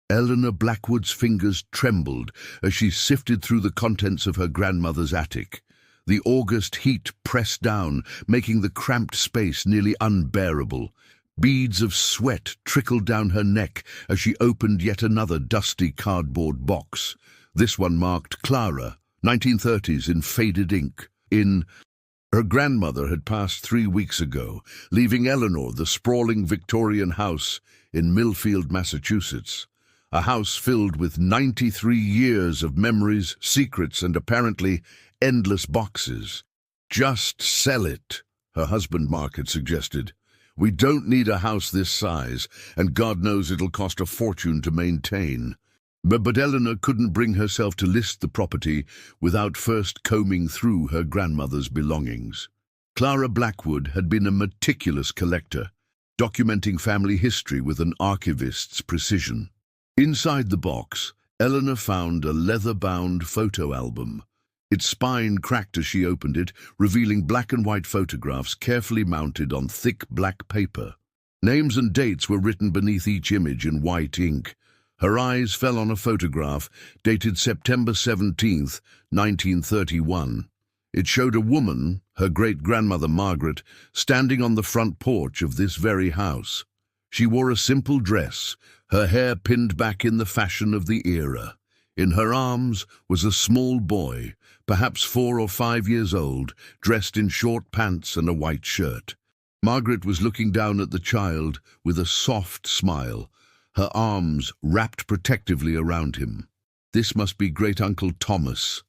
Eleanor Blackwood's fingers trembled as she sifted through the contents of her grandmother's attic. The August heat pressed down, making the cramped space nearly unbearable. Beads of sweat trickled down her neck as she opened yet another dusty cardboard box. This one marked Clara, 1930s, in faded ink. Her grandmother had passed 3 weeks ago, leaving Eleanor the sprawling Victorian house in Millfield, Massachusetts. A house filled with 93 years of memories, secrets, and apparently endless boxes. "Just sell it," her husband Mark had suggested. "We don't need a house this size, and God knows it'll cost a fortune to maintain." But Eleanor couldn't bring herself to list the property without first combing through her grandmother's belongings. Clara Blackwood had been a meticulous collector, documenting family history with an archivist's precision. Inside the box, Eleanor found a leather-bound photo album. Its spine cracked as she opened it, revealing black and white photographs carefully mounted on thick black paper. Names and dates were written beneath each image in white ink. Her eyes fell on a photograph dated September 17th, 1931. It showed a woman, her great-grandmother Margaret, standing on the front porch of this very house. She wore a simple dress, her hair pinned back in the fashion of the era. In her arms was a small boy, perhaps 4 or 5 years old, dressed in short pants and a white shirt. Margaret was looking down at the child with a soft smile, her arms wrapped protectively around him. "This must be Great-Uncle Thomas,"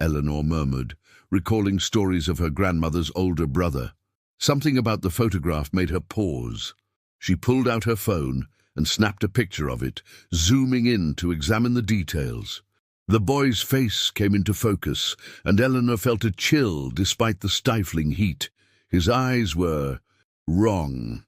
Eleanor murmured, recalling stories of her grandmother's older brother. Something about the photograph made her pause. She pulled out her phone and snapped a picture of it, zooming in to examine the details. The boy's face came into focus, and Eleanor felt a chill despite the stifling heat. His eyes were wrong.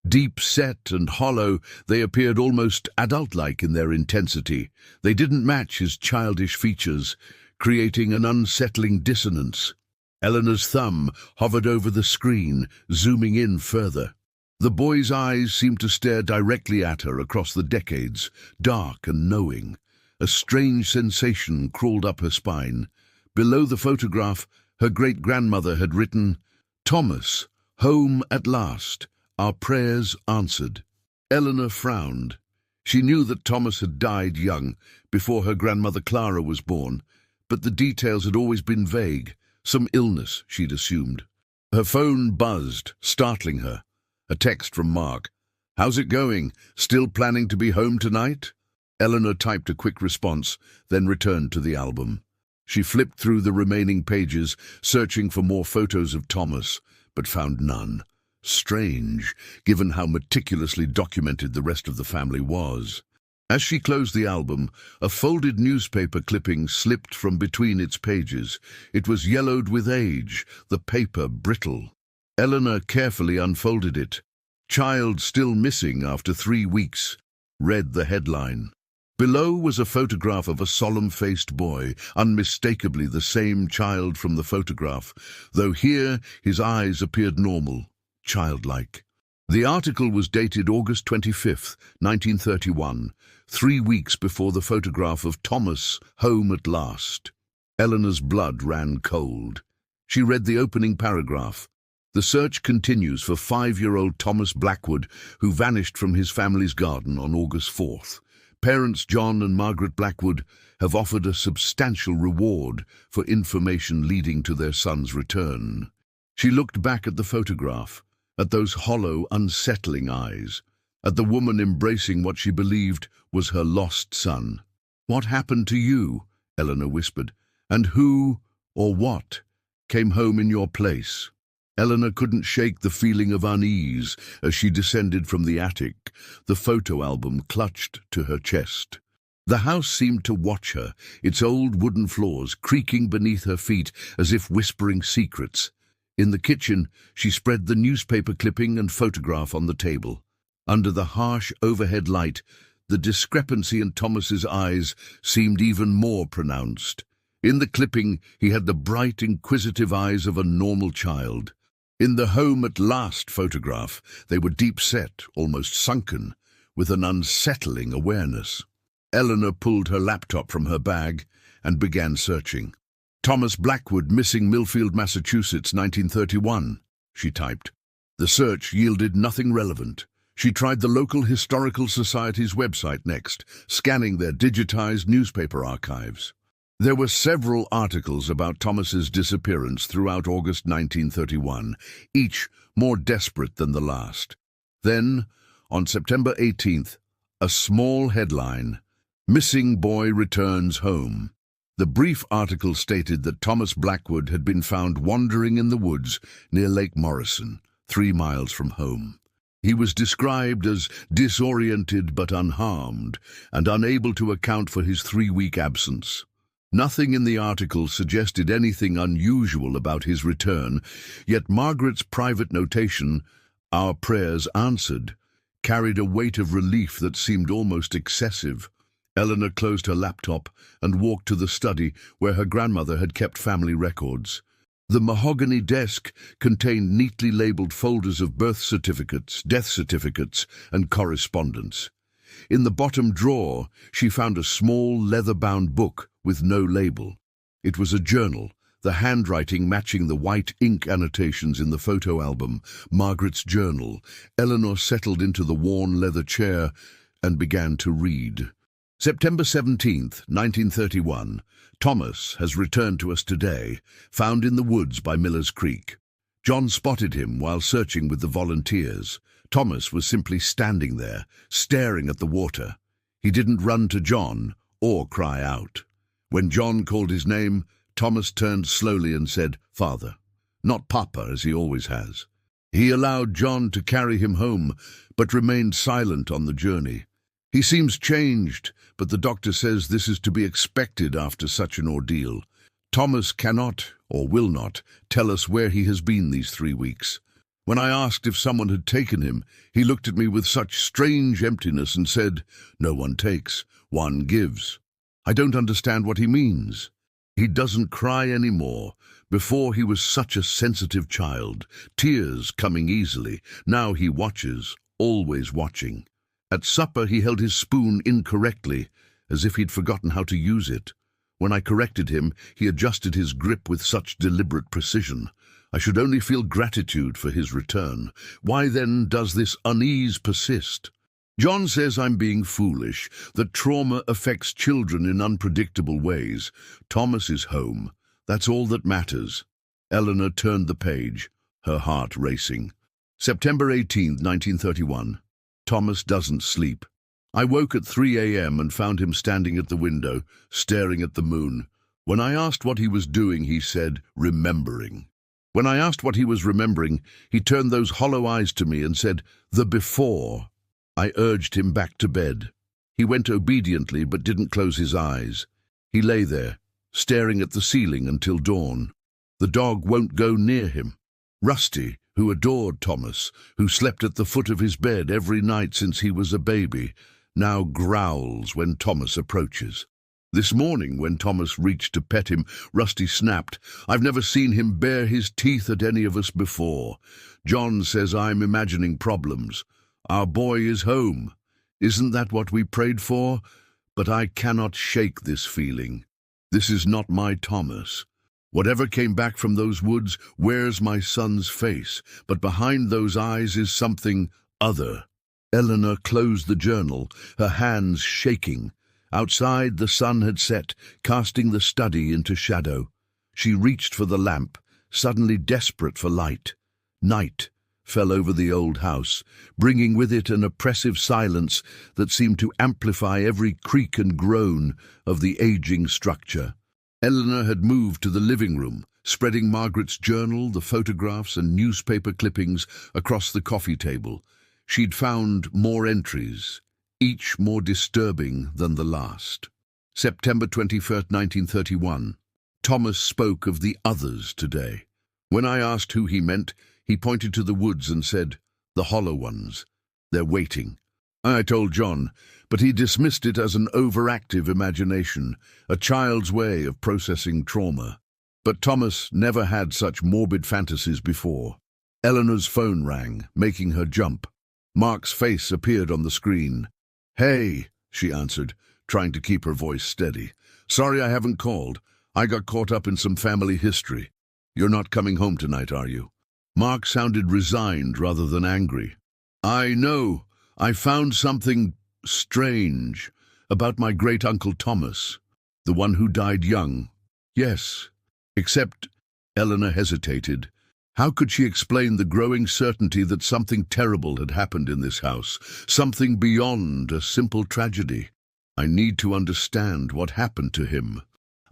Deep set and hollow, they appeared almost adult-like in their intensity. They didn't match his childish features, creating an unsettling dissonance. Eleanor's thumb hovered over the screen, zooming in further. The boy's eyes seemed to stare directly at her across the decades, dark and knowing. A strange sensation crawled up her spine. Below the photograph, her great-grandmother had written, "Thomas, home at last. Our prayers answered." Eleanor frowned. She knew that Thomas had died young, before her grandmother Clara was born, but the details had always been vague. Some illness, she'd assumed. Her phone buzzed, startling her. A text from Mark. "How's it going? Still planning to be home tonight?" Eleanor typed a quick response, then returned to the album. She flipped through the remaining pages, searching for more photos of Thomas, but found none. Strange, given how meticulously documented the rest of the family was. As she closed the album, a folded newspaper clipping slipped from between its pages. It was yellowed with age, the paper brittle. Eleanor carefully unfolded it. "Child still missing after 3 weeks," read the headline. Below was a photograph of a solemn-faced boy, unmistakably the same child from the photograph, though here his eyes appeared normal, childlike. The article was dated August 25th, 1931, 3 weeks before the photograph of Thomas home at last. Eleanor's blood ran cold. She read the opening paragraph. "The search continues for 5-year-old Thomas Blackwood, who vanished from his family's garden on August 4th. Parents John and Margaret Blackwood have offered a substantial reward for information leading to their son's return." She looked back at the photograph, at those hollow, unsettling eyes, at the woman embracing what she believed was her lost son. "What happened to you?" Eleanor whispered. "And who, or what, came home in your place?" Eleanor couldn't shake the feeling of unease as she descended from the attic, the photo album clutched to her chest. The house seemed to watch her, its old wooden floors creaking beneath her feet as if whispering secrets. In the kitchen, she spread the newspaper clipping and photograph on the table. Under the harsh overhead light, the discrepancy in Thomas's eyes seemed even more pronounced. In the clipping, he had the bright, inquisitive eyes of a normal child. In the home at last photograph, they were deep-set, almost sunken, with an unsettling awareness. Eleanor pulled her laptop from her bag and began searching. Thomas Blackwood missing Millfield, Massachusetts, 1931, she typed. The search yielded nothing relevant. She tried the local Historical Society's website next, scanning their digitized newspaper archives. There were several articles about Thomas's disappearance throughout August 1931, each more desperate than the last. Then, on September 18th, a small headline, "Missing Boy Returns Home." The brief article stated that Thomas Blackwood had been found wandering in the woods near Lake Morrison, 3 miles from home. He was described as disoriented but unharmed and unable to account for his 3-week absence. Nothing in the article suggested anything unusual about his return, yet Margaret's private notation, "Our prayers answered," carried a weight of relief that seemed almost excessive. Eleanor closed her laptop and walked to the study where her grandmother had kept family records. The mahogany desk contained neatly labeled folders of birth certificates, death certificates, and correspondence. In the bottom drawer, she found a small leather-bound book with no label. It was a journal, the handwriting matching the white ink annotations in the photo album, Margaret's journal. Eleanor settled into the worn leather chair and began to read. September 17th, 1931. Thomas has returned to us today, found in the woods by Miller's Creek. John spotted him while searching with the volunteers. Thomas was simply standing there, staring at the water. He didn't run to John or cry out. When John called his name, Thomas turned slowly and said, "Father," not Papa as he always has. He allowed John to carry him home, but remained silent on the journey. He seems changed, but the doctor says this is to be expected after such an ordeal. Thomas cannot, or will not, tell us where he has been these 3 weeks. When I asked if someone had taken him, he looked at me with such strange emptiness and said, "No one takes, one gives." I don't understand what he means. He doesn't cry anymore. Before he was such a sensitive child, tears coming easily. Now he watches, always watching. At supper he held his spoon incorrectly, as if he'd forgotten how to use it. When I corrected him, he adjusted his grip with such deliberate precision. I should only feel gratitude for his return. Why then does this unease persist? John says I'm being foolish, that trauma affects children in unpredictable ways. Thomas is home. That's all that matters. Eleanor turned the page, her heart racing. September 18th, 1931. Thomas doesn't sleep. I woke at 3 a.m. and found him standing at the window, staring at the moon. When I asked what he was doing, he said, "Remembering." When I asked what he was remembering, he turned those hollow eyes to me and said, "The before." I urged him back to bed. He went obediently but didn't close his eyes. He lay there, staring at the ceiling until dawn. The dog won't go near him. Rusty, who adored Thomas, who slept at the foot of his bed every night since he was a baby, now growls when Thomas approaches. This morning, when Thomas reached to pet him, Rusty snapped, "I've never seen him bare his teeth at any of us before. John says I'm imagining problems. Our boy is home. Isn't that what we prayed for? But I cannot shake this feeling. This is not my Thomas. Whatever came back from those woods wears my son's face, but behind those eyes is something other." Eleanor closed the journal, her hands shaking. Outside, the sun had set, casting the study into shadow. She reached for the lamp, suddenly desperate for light. Night fell over the old house, bringing with it an oppressive silence that seemed to amplify every creak and groan of the aging structure. Eleanor had moved to the living room, spreading Margaret's journal, the photographs and newspaper clippings across the coffee table. She'd found more entries, each more disturbing than the last. September 21st, 1931. Thomas spoke of the others today. When I asked who he meant, he pointed to the woods and said, "The hollow ones. They're waiting." I told John, but he dismissed it as an overactive imagination, a child's way of processing trauma. But Thomas never had such morbid fantasies before. Eleanor's phone rang, making her jump. Mark's face appeared on the screen. "Hey," she answered. trying to keep her voice steady. "Sorry I haven't called. I got caught up in some family history. You're not coming home tonight, are you?" Mark sounded resigned rather than angry. "I know. I found something strange about my great-uncle Thomas, the one who died young. Yes, except..." Eleanor hesitated. How could she explain the growing certainty that something terrible had happened in this house, something beyond a simple tragedy? "I need to understand what happened to him."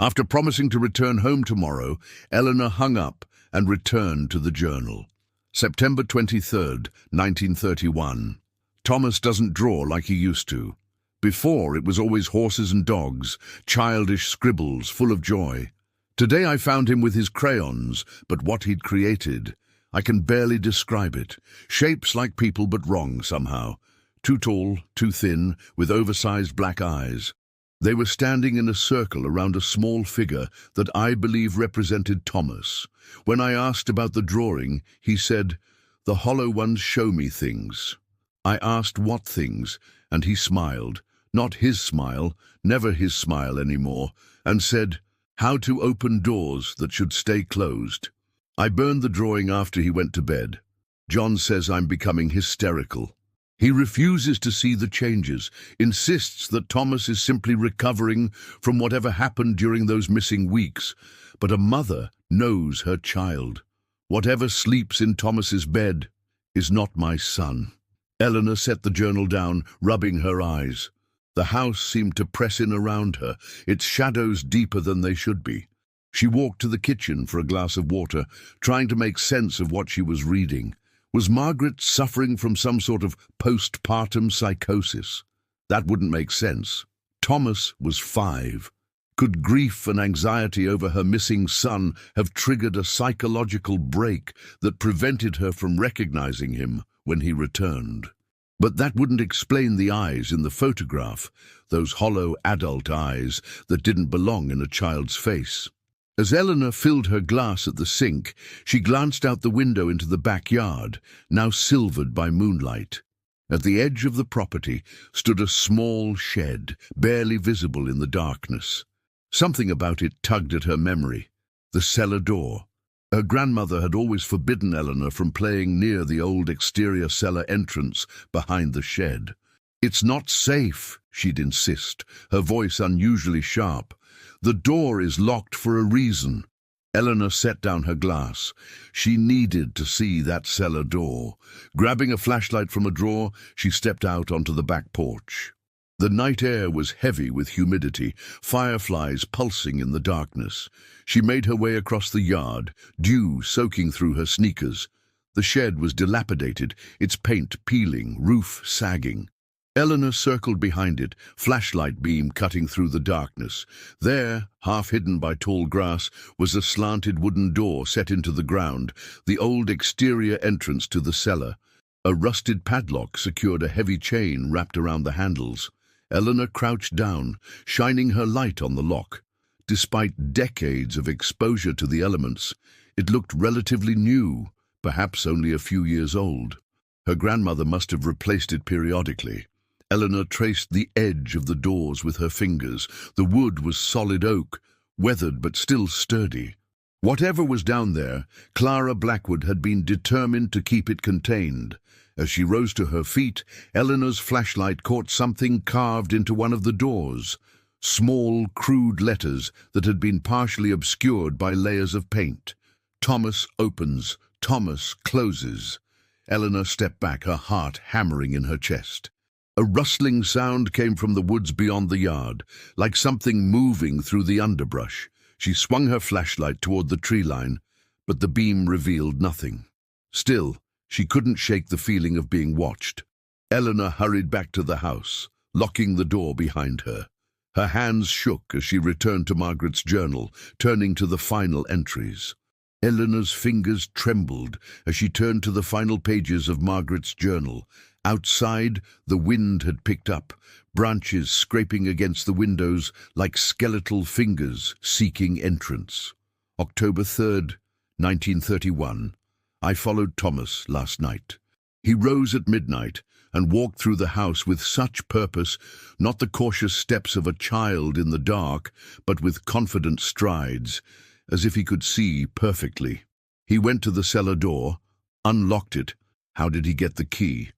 After promising to return home tomorrow, Eleanor hung up and returned to the journal. September 23rd, 1931. Thomas doesn't draw like he used to. Before, it was always horses and dogs, childish scribbles full of joy. Today I found him with his crayons, but what he'd created, I can barely describe it. Shapes like people but wrong somehow. Too tall, too thin, with oversized black eyes. They were standing in a circle around a small figure that I believe represented Thomas. When I asked about the drawing, he said, "The hollow ones show me things." I asked what things, and he smiled, not his smile, never his smile anymore, and said, "How to open doors that should stay closed." I burned the drawing after he went to bed. John says I'm becoming hysterical. He refuses to see the changes, insists that Thomas is simply recovering from whatever happened during those missing weeks. But a mother knows her child. Whatever sleeps in Thomas's bed is not my son. Eleanor set the journal down, rubbing her eyes. The house seemed to press in around her, its shadows deeper than they should be. She walked to the kitchen for a glass of water, trying to make sense of what she was reading. Was Margaret suffering from some sort of postpartum psychosis? That wouldn't make sense. Thomas was 5. Could grief and anxiety over her missing son have triggered a psychological break that prevented her from recognizing him when he returned? But that wouldn't explain the eyes in the photograph, those hollow adult eyes that didn't belong in a child's face. As Eleanor filled her glass at the sink, she glanced out the window into the backyard, now silvered by moonlight. At the edge of the property stood a small shed, barely visible in the darkness. Something about it tugged at her memory. The cellar door. Her grandmother had always forbidden Eleanor from playing near the old exterior cellar entrance behind the shed. "It's not safe," she'd insist, her voice unusually sharp. "The door is locked for a reason." Eleanor set down her glass. She needed to see that cellar door. Grabbing a flashlight from a drawer, she stepped out onto the back porch. The night air was heavy with humidity, fireflies pulsing in the darkness. She made her way across the yard, dew soaking through her sneakers. The shed was dilapidated, its paint peeling, roof sagging. Eleanor circled behind it, flashlight beam cutting through the darkness. There, half hidden by tall grass, was a slanted wooden door set into the ground, the old exterior entrance to the cellar. A rusted padlock secured a heavy chain wrapped around the handles. Eleanor crouched down, shining her light on the lock. Despite decades of exposure to the elements, it looked relatively new, perhaps only a few years old. Her grandmother must have replaced it periodically. Eleanor traced the edge of the doors with her fingers. The wood was solid oak, weathered but still sturdy. Whatever was down there, Clara Blackwood had been determined to keep it contained. As she rose to her feet, Eleanor's flashlight caught something carved into one of the doors. Small, crude letters that had been partially obscured by layers of paint. Thomas opens, Thomas closes. Eleanor stepped back, her heart hammering in her chest. A rustling sound came from the woods beyond the yard, like something moving through the underbrush. She swung her flashlight toward the tree line, but the beam revealed nothing. Still, she couldn't shake the feeling of being watched. Eleanor hurried back to the house, locking the door behind her. Her hands shook as she returned to Margaret's journal, turning to the final entries. Eleanor's fingers trembled as she turned to the final pages of Margaret's journal. Outside, the wind had picked up, branches scraping against the windows like skeletal fingers seeking entrance. October 3rd, 1931. I followed Thomas last night. He rose at midnight, and walked through the house with such purpose, not the cautious steps of a child in the dark, but with confident strides, as if he could see perfectly. He went to the cellar door, unlocked it, how did he get the key,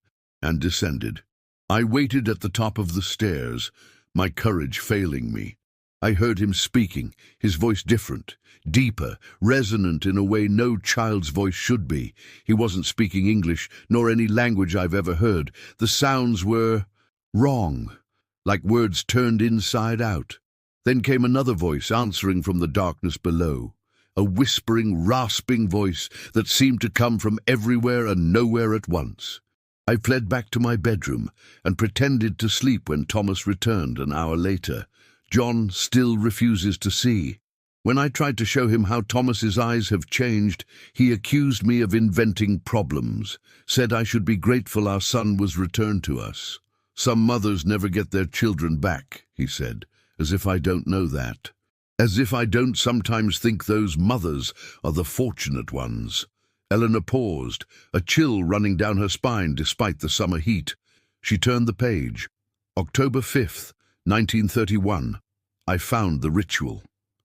and descended. I waited at the top of the stairs, my courage failing me. I heard him speaking, his voice different, deeper, resonant in a way no child's voice should be. He wasn't speaking English, nor any language I've ever heard. The sounds were wrong, like words turned inside out. Then came another voice answering from the darkness below, a whispering, rasping voice that seemed to come from everywhere and nowhere at once. I fled back to my bedroom and pretended to sleep when Thomas returned an hour later. John still refuses to see. When I tried to show him how Thomas's eyes have changed, he accused me of inventing problems, said I should be grateful our son was returned to us. Some mothers never get their children back, he said, as if I don't know that. As if I don't sometimes think those mothers are the fortunate ones. Eleanor paused, a chill running down her spine despite the summer heat. She turned the page. October 5th, 1931. I found the ritual.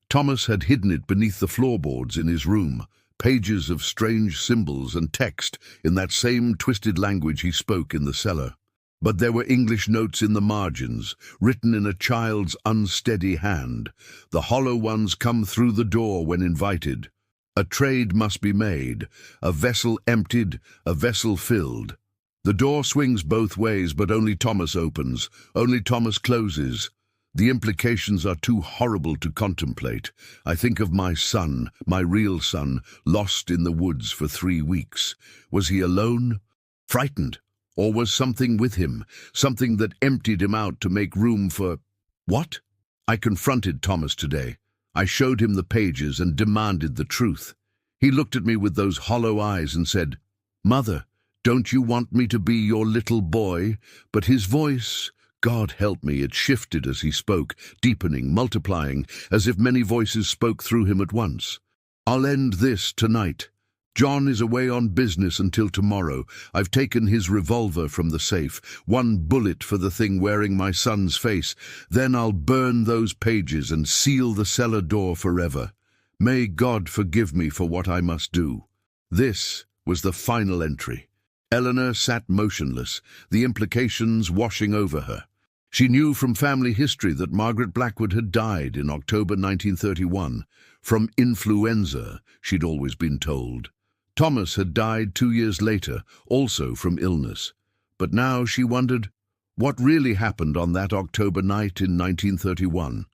Thomas had hidden it beneath the floorboards in his room, pages of strange symbols and text in that same twisted language he spoke in the cellar. But there were English notes in the margins, written in a child's unsteady hand. The hollow ones come through the door when invited. A trade must be made, a vessel emptied, a vessel filled. The door swings both ways, but only Thomas opens, only Thomas closes. The implications are too horrible to contemplate. I think of my son, my real son, lost in the woods for 3 weeks. Was he alone? Frightened? Or was something with him, something that emptied him out to make room for... What? I confronted Thomas today. I showed him the pages and demanded the truth. He looked at me with those hollow eyes and said, "Mother, don't you want me to be your little boy?" But his voice, God help me, it shifted as he spoke, deepening, multiplying, as if many voices spoke through him at once. "I'll end this tonight. John is away on business until tomorrow. I've taken his revolver from the safe, 1 bullet for the thing wearing my son's face. Then I'll burn those pages and seal the cellar door forever. May God forgive me for what I must do." This was the final entry. Eleanor sat motionless, the implications washing over her. She knew from family history that Margaret Blackwood had died in October 1931. From influenza, she'd always been told. Thomas had died 2 years later, also from illness. But now she wondered, what really happened on that October night in 1931?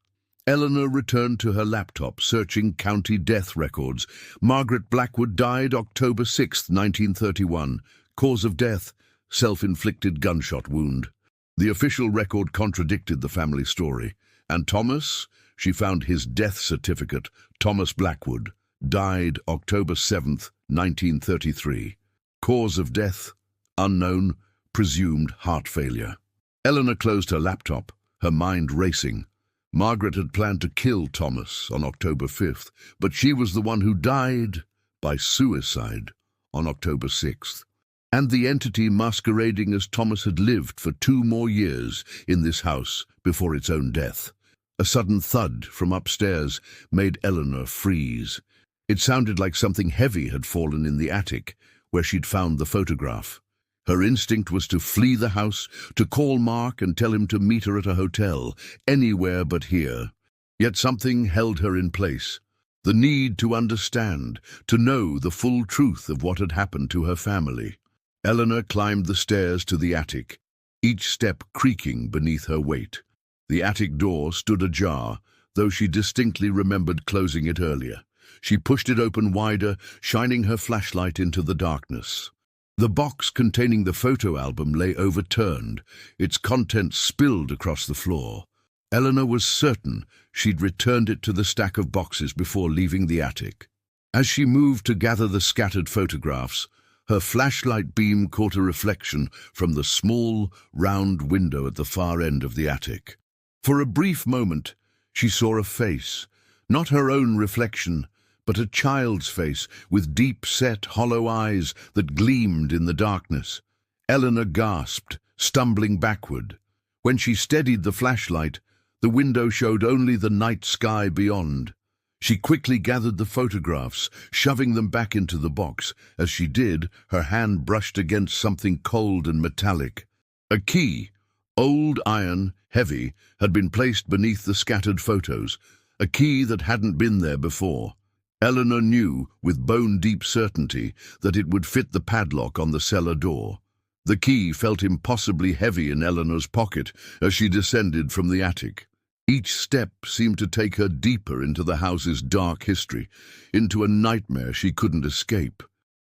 Eleanor returned to her laptop, searching county death records. Margaret Blackwood died October 6, 1931. Cause of death, self-inflicted gunshot wound. The official record contradicted the family story. And Thomas? She found his death certificate, Thomas Blackwood, died October 7th, 1933. Cause of death? Unknown, presumed heart failure. Eleanor closed her laptop, her mind racing. Margaret had planned to kill Thomas on October 5th, but she was the one who died by suicide on October 6th. And the entity masquerading as Thomas had lived for 2 more years in this house before its own death. A sudden thud from upstairs made Eleanor freeze. It sounded like something heavy had fallen in the attic, where she'd found the photograph. Her instinct was to flee the house, to call Mark and tell him to meet her at a hotel, anywhere but here. Yet something held her in place. The need to understand, to know the full truth of what had happened to her family. Eleanor climbed the stairs to the attic, each step creaking beneath her weight. The attic door stood ajar, though she distinctly remembered closing it earlier. She pushed it open wider, shining her flashlight into the darkness. The box containing the photo album lay overturned, its contents spilled across the floor. Eleanor was certain she'd returned it to the stack of boxes before leaving the attic. As she moved to gather the scattered photographs, her flashlight beam caught a reflection from the small, round window at the far end of the attic. For a brief moment, she saw a face, not her own reflection, but a child's face with deep-set, hollow eyes that gleamed in the darkness. Eleanor gasped, stumbling backward. When she steadied the flashlight, the window showed only the night sky beyond. She quickly gathered the photographs, shoving them back into the box. As she did, her hand brushed against something cold and metallic. A key, old iron, heavy, had been placed beneath the scattered photos, a key that hadn't been there before. Eleanor knew, with bone-deep certainty, that it would fit the padlock on the cellar door. The key felt impossibly heavy in Eleanor's pocket as she descended from the attic. Each step seemed to take her deeper into the house's dark history, into a nightmare she couldn't escape.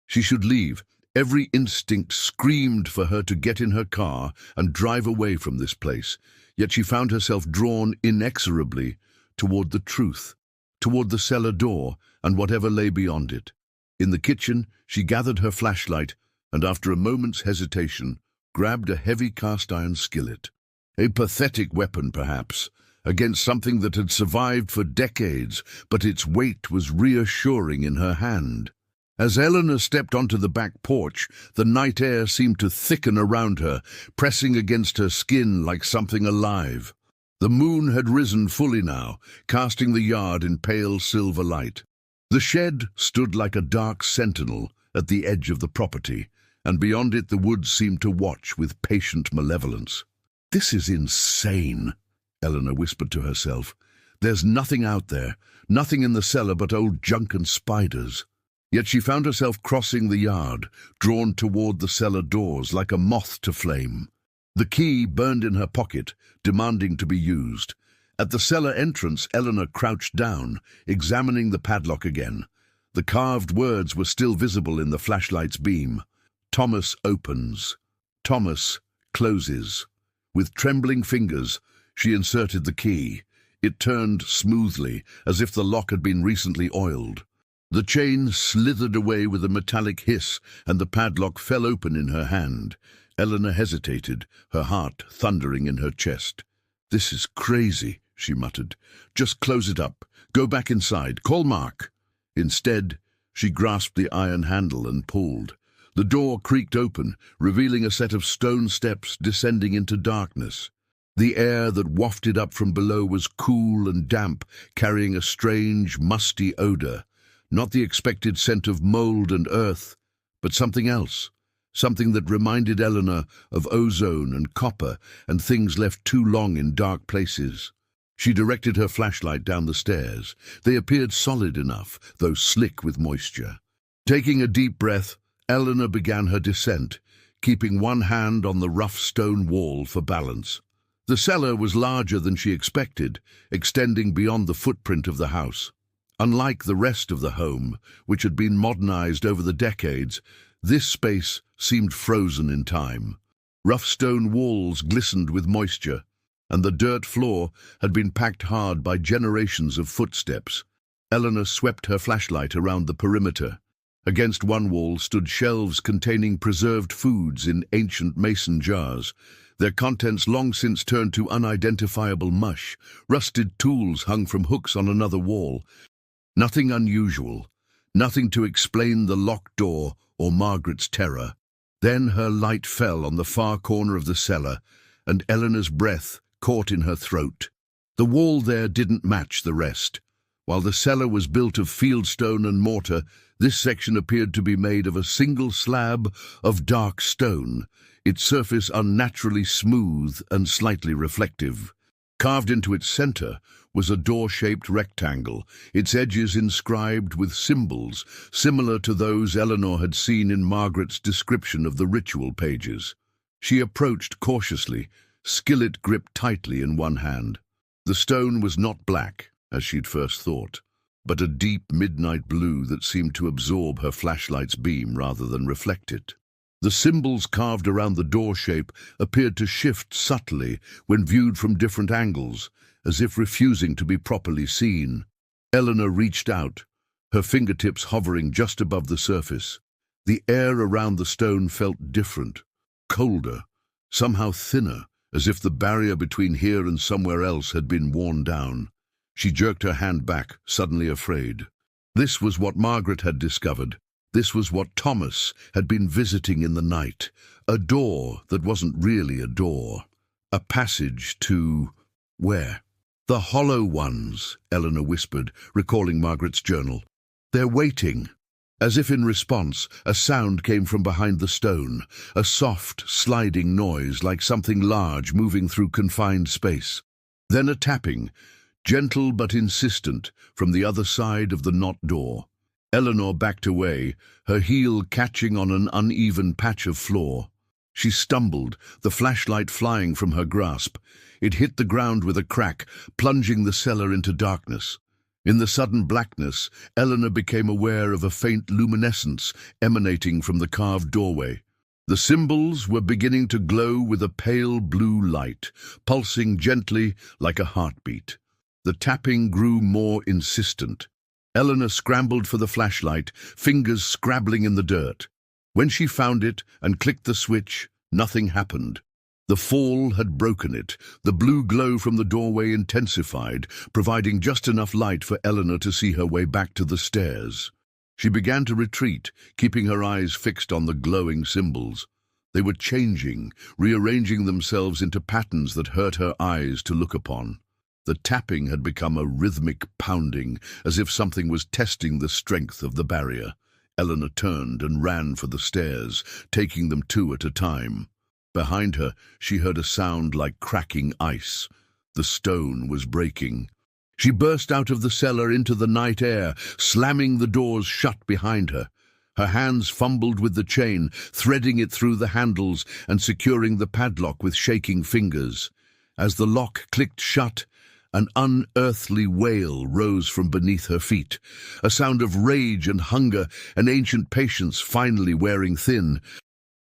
She should leave. Every instinct screamed for her to get in her car and drive away from this place, yet she found herself drawn inexorably toward the truth, toward the cellar door and whatever lay beyond it. In the kitchen, she gathered her flashlight and, after a moment's hesitation, grabbed a heavy cast-iron skillet. A pathetic weapon, perhaps, against something that had survived for decades, but its weight was reassuring in her hand. As Eleanor stepped onto the back porch, the night air seemed to thicken around her, pressing against her skin like something alive. The moon had risen fully now, casting the yard in pale silver light. The shed stood like a dark sentinel at the edge of the property, and beyond it the woods seemed to watch with patient malevolence. "This is insane," Eleanor whispered to herself. "There's nothing out there, nothing in the cellar but old junk and spiders." Yet she found herself crossing the yard, drawn toward the cellar doors like a moth to flame. The key burned in her pocket, demanding to be used. At the cellar entrance, Eleanor crouched down, examining the padlock again. The carved words were still visible in the flashlight's beam. "Thomas opens. Thomas closes." With trembling fingers, she inserted the key. It turned smoothly, as if the lock had been recently oiled. The chain slithered away with a metallic hiss, and the padlock fell open in her hand. Eleanor hesitated, her heart thundering in her chest. "This is crazy," she muttered. "Just close it up. Go back inside. Call Mark." Instead, she grasped the iron handle and pulled. The door creaked open, revealing a set of stone steps descending into darkness. The air that wafted up from below was cool and damp, carrying a strange, musty odor. Not the expected scent of mold and earth, but something else. Something that reminded Eleanor of ozone and copper and things left too long in dark places. She directed her flashlight down the stairs. They appeared solid enough, though slick with moisture. Taking a deep breath, Eleanor began her descent, keeping one hand on the rough stone wall for balance. The cellar was larger than she expected, extending beyond the footprint of the house. Unlike the rest of the home, which had been modernized over the decades, this space seemed frozen in time. Rough stone walls glistened with moisture, and the dirt floor had been packed hard by generations of footsteps. Eleanor swept her flashlight around the perimeter. Against one wall stood shelves containing preserved foods in ancient mason jars, their contents long since turned to unidentifiable mush. Rusted tools hung from hooks on another wall. Nothing unusual, nothing to explain the locked door or Margaret's terror. Then her light fell on the far corner of the cellar, and Eleanor's breath caught in her throat. The wall there didn't match the rest. While the cellar was built of fieldstone and mortar, this section appeared to be made of a single slab of dark stone, its surface unnaturally smooth and slightly reflective. Carved into its center was a door-shaped rectangle, its edges inscribed with symbols similar to those Eleanor had seen in Margaret's description of the ritual pages. She approached cautiously, skillet gripped tightly in one hand. The stone was not black, as she'd first thought, but a deep midnight blue that seemed to absorb her flashlight's beam rather than reflect it. The symbols carved around the door shape appeared to shift subtly when viewed from different angles, as if refusing to be properly seen. Eleanor reached out, her fingertips hovering just above the surface. The air around the stone felt different, colder, somehow thinner, as if the barrier between here and somewhere else had been worn down. She jerked her hand back, suddenly afraid. This was what Margaret had discovered. This was what Thomas had been visiting in the night. A door that wasn't really a door. A passage to... where? The Hollow Ones, Eleanor whispered, recalling Margaret's journal. They're waiting. As if in response, a sound came from behind the stone, a soft, sliding noise like something large moving through confined space. Then a tapping, gentle but insistent, from the other side of the knot door. Eleanor backed away, her heel catching on an uneven patch of floor. She stumbled, the flashlight flying from her grasp. It hit the ground with a crack, plunging the cellar into darkness. In the sudden blackness, Eleanor became aware of a faint luminescence emanating from the carved doorway. The symbols were beginning to glow with a pale blue light, pulsing gently like a heartbeat. The tapping grew more insistent. Eleanor scrambled for the flashlight, fingers scrabbling in the dirt. When she found it and clicked the switch, nothing happened. The fall had broken it. The blue glow from the doorway intensified, providing just enough light for Eleanor to see her way back to the stairs. She began to retreat, keeping her eyes fixed on the glowing symbols. They were changing, rearranging themselves into patterns that hurt her eyes to look upon. The tapping had become a rhythmic pounding, as if something was testing the strength of the barrier. Eleanor turned and ran for the stairs, taking them two at a time. Behind her, she heard a sound like cracking ice. The stone was breaking. She burst out of the cellar into the night air, slamming the doors shut behind her. Her hands fumbled with the chain, threading it through the handles and securing the padlock with shaking fingers. As the lock clicked shut, an unearthly wail rose from beneath her feet, a sound of rage and hunger, an ancient patience finally wearing thin.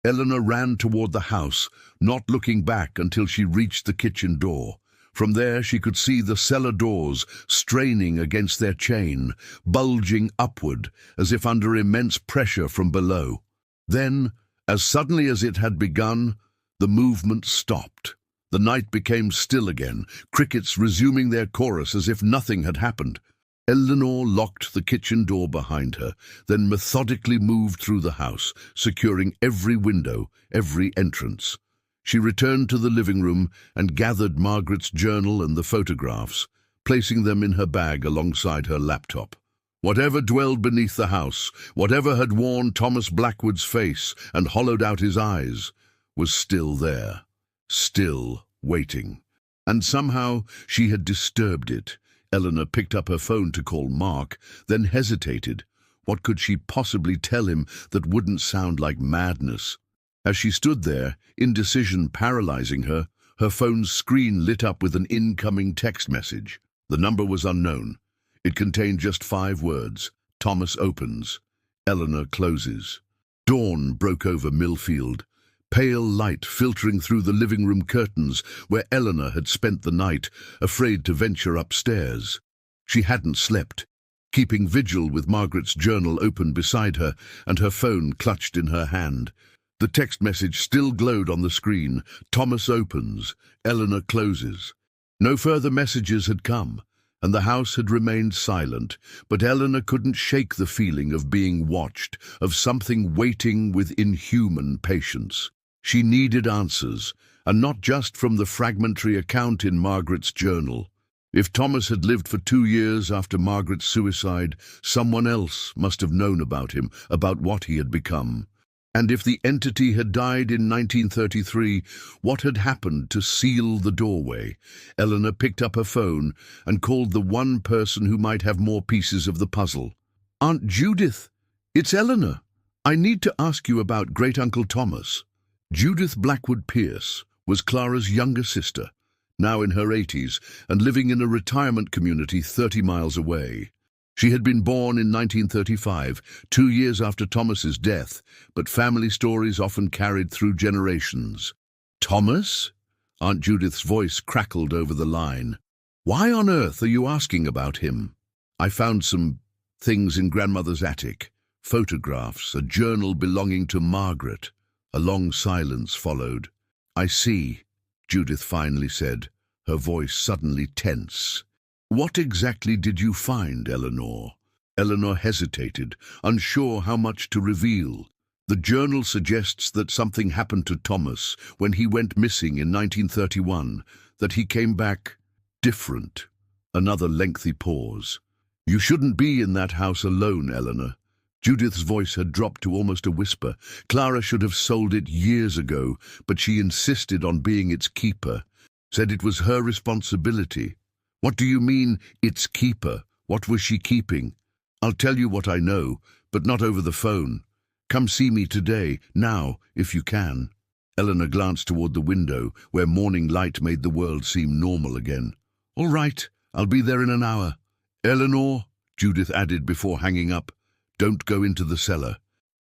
Eleanor ran toward the house, not looking back until she reached the kitchen door. From there she could see the cellar doors straining against their chain, bulging upward as if under immense pressure from below. Then, as suddenly as it had begun, the movement stopped. The night became still again, crickets resuming their chorus as if nothing had happened. Eleanor locked the kitchen door behind her, then methodically moved through the house, securing every window, every entrance. She returned to the living room and gathered Margaret's journal and the photographs, placing them in her bag alongside her laptop. Whatever dwelled beneath the house, whatever had worn Thomas Blackwood's face and hollowed out his eyes, was still there, still waiting. And somehow she had disturbed it. Eleanor picked up her phone to call Mark, then hesitated. What could she possibly tell him that wouldn't sound like madness? As she stood there, indecision paralyzing her, her phone's screen lit up with an incoming text message. The number was unknown. It contained just 5 words. Thomas opens. Eleanor closes. Dawn broke over Millfield. Pale light filtering through the living room curtains where Eleanor had spent the night, afraid to venture upstairs. She hadn't slept, keeping vigil with Margaret's journal open beside her and her phone clutched in her hand. The text message still glowed on the screen. Thomas opens. Eleanor closes. No further messages had come, and the house had remained silent, but Eleanor couldn't shake the feeling of being watched, of something waiting with inhuman patience. She needed answers, and not just from the fragmentary account in Margaret's journal. If Thomas had lived for 2 years after Margaret's suicide, someone else must have known about him, about what he had become. And if the entity had died in 1933, what had happened to seal the doorway? Eleanor picked up her phone and called the one person who might have more pieces of the puzzle. "Aunt Judith, it's Eleanor. I need to ask you about Great-Uncle Thomas." Judith Blackwood Pierce was Clara's younger sister, now in her 80s and living in a retirement community 30 miles away. She had been born in 1935, 2 years after Thomas's death, but family stories often carried through generations. "Thomas?" Aunt Judith's voice crackled over the line. "Why on earth are you asking about him?" "I found some things in Grandmother's attic. Photographs, a journal belonging to Margaret." A long silence followed. "I see," Judith finally said, her voice suddenly tense. "What exactly did you find, Eleanor?" Eleanor hesitated, unsure how much to reveal. The journal suggests that something happened to Thomas when he went missing in 1931, that he came back different. Another lengthy pause. You shouldn't be in that house alone, Eleanor. Judith's voice had dropped to almost a whisper. Clara should have sold it years ago, but she insisted on being its keeper, said it was her responsibility. What do you mean, its keeper? What was she keeping? I'll tell you what I know, but not over the phone. Come see me today, now, if you can. Eleanor glanced toward the window, where morning light made the world seem normal again. All right, I'll be there in an hour. Eleanor, Judith added before hanging up, don't go into the cellar.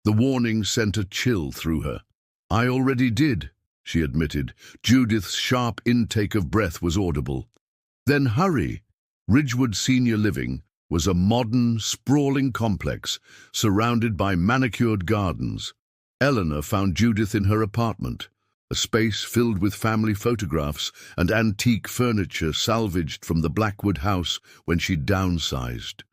The warning sent a chill through her. I already did, she admitted. Judith's sharp intake of breath was audible. Then hurry. Ridgewood Senior Living was a modern, sprawling complex surrounded by manicured gardens. Eleanor found Judith in her apartment, a space filled with family photographs and antique furniture salvaged from the Blackwood house when she downsized.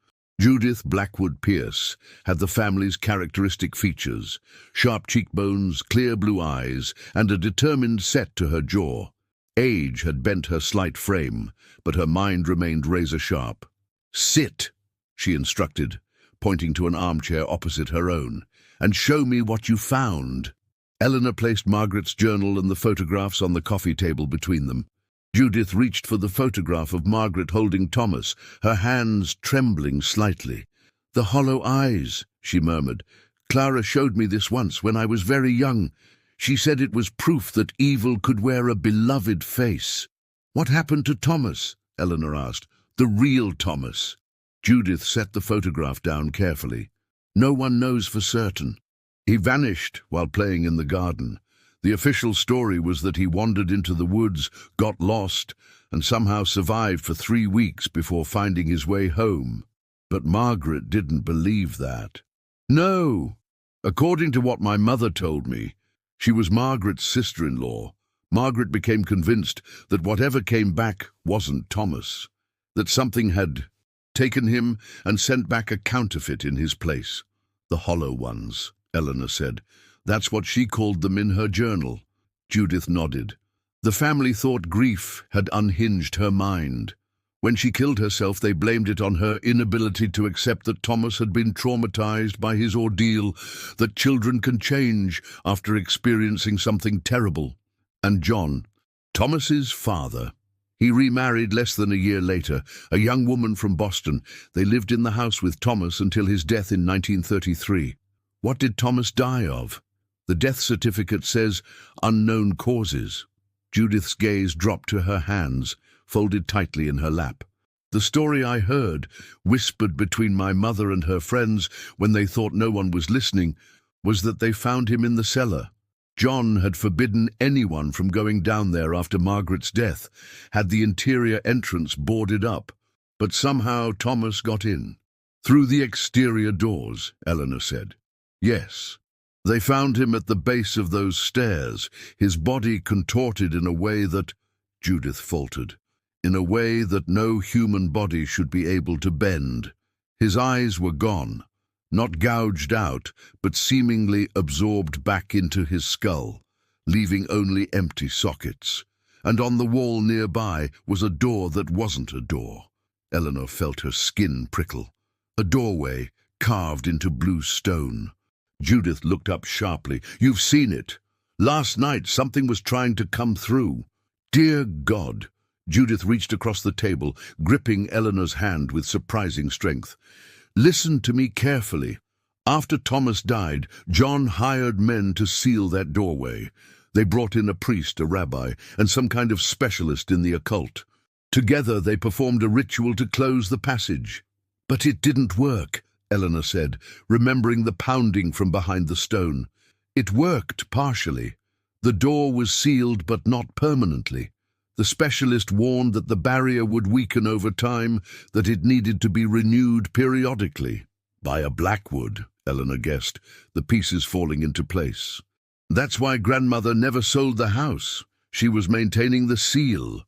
Judith Blackwood Pierce had the family's characteristic features: sharp cheekbones, clear blue eyes, and a determined set to her jaw. Age had bent her slight frame, but her mind remained razor-sharp. Sit, she instructed, pointing to an armchair opposite her own, and show me what you found. Eleanor placed Margaret's journal and the photographs on the coffee table between them. Judith reached for the photograph of Margaret holding Thomas, her hands trembling slightly. The hollow eyes, she murmured. Clara showed me this once when I was very young. She said it was proof that evil could wear a beloved face. What happened to Thomas? Eleanor asked. The real Thomas. Judith set the photograph down carefully. No one knows for certain. He vanished while playing in the garden. The official story was that he wandered into the woods, got lost, and somehow survived for 3 weeks before finding his way home. But Margaret didn't believe that. No. According to what my mother told me, she was Margaret's sister-in-law. Margaret became convinced that whatever came back wasn't Thomas, that something had taken him and sent back a counterfeit in his place. The hollow ones, Eleanor said. That's what she called them in her journal. Judith nodded. The family thought grief had unhinged her mind. When she killed herself, they blamed it on her inability to accept that Thomas had been traumatized by his ordeal, that children can change after experiencing something terrible. And John, Thomas's father, he remarried less than a year later, a young woman from Boston. They lived in the house with Thomas until his death in 1933. What did Thomas die of? The death certificate says unknown causes. Judith's gaze dropped to her hands, folded tightly in her lap. The story I heard, whispered between my mother and her friends when they thought no one was listening, was that they found him in the cellar. John had forbidden anyone from going down there after Margaret's death, had the interior entrance boarded up. But somehow Thomas got in. Through the exterior doors, Eleanor said. Yes. They found him at the base of those stairs, his body contorted in a way that, Judith faltered, in a way that no human body should be able to bend. His eyes were gone, not gouged out, but seemingly absorbed back into his skull, leaving only empty sockets. And on the wall nearby was a door that wasn't a door. Eleanor felt her skin prickle. A doorway carved into blue stone. Judith looked up sharply. You've seen it. Last night something was trying to come through. Dear God! Judith reached across the table, gripping Eleanor's hand with surprising strength. Listen to me carefully. After Thomas died, John hired men to seal that doorway. They brought in a priest, a rabbi, and some kind of specialist in the occult. Together they performed a ritual to close the passage. But it didn't work, Eleanor said, remembering the pounding from behind the stone. It worked partially. The door was sealed, but not permanently. The specialist warned that the barrier would weaken over time, that it needed to be renewed periodically. By a Blackwood, Eleanor guessed, the pieces falling into place. That's why Grandmother never sold the house. She was maintaining the seal.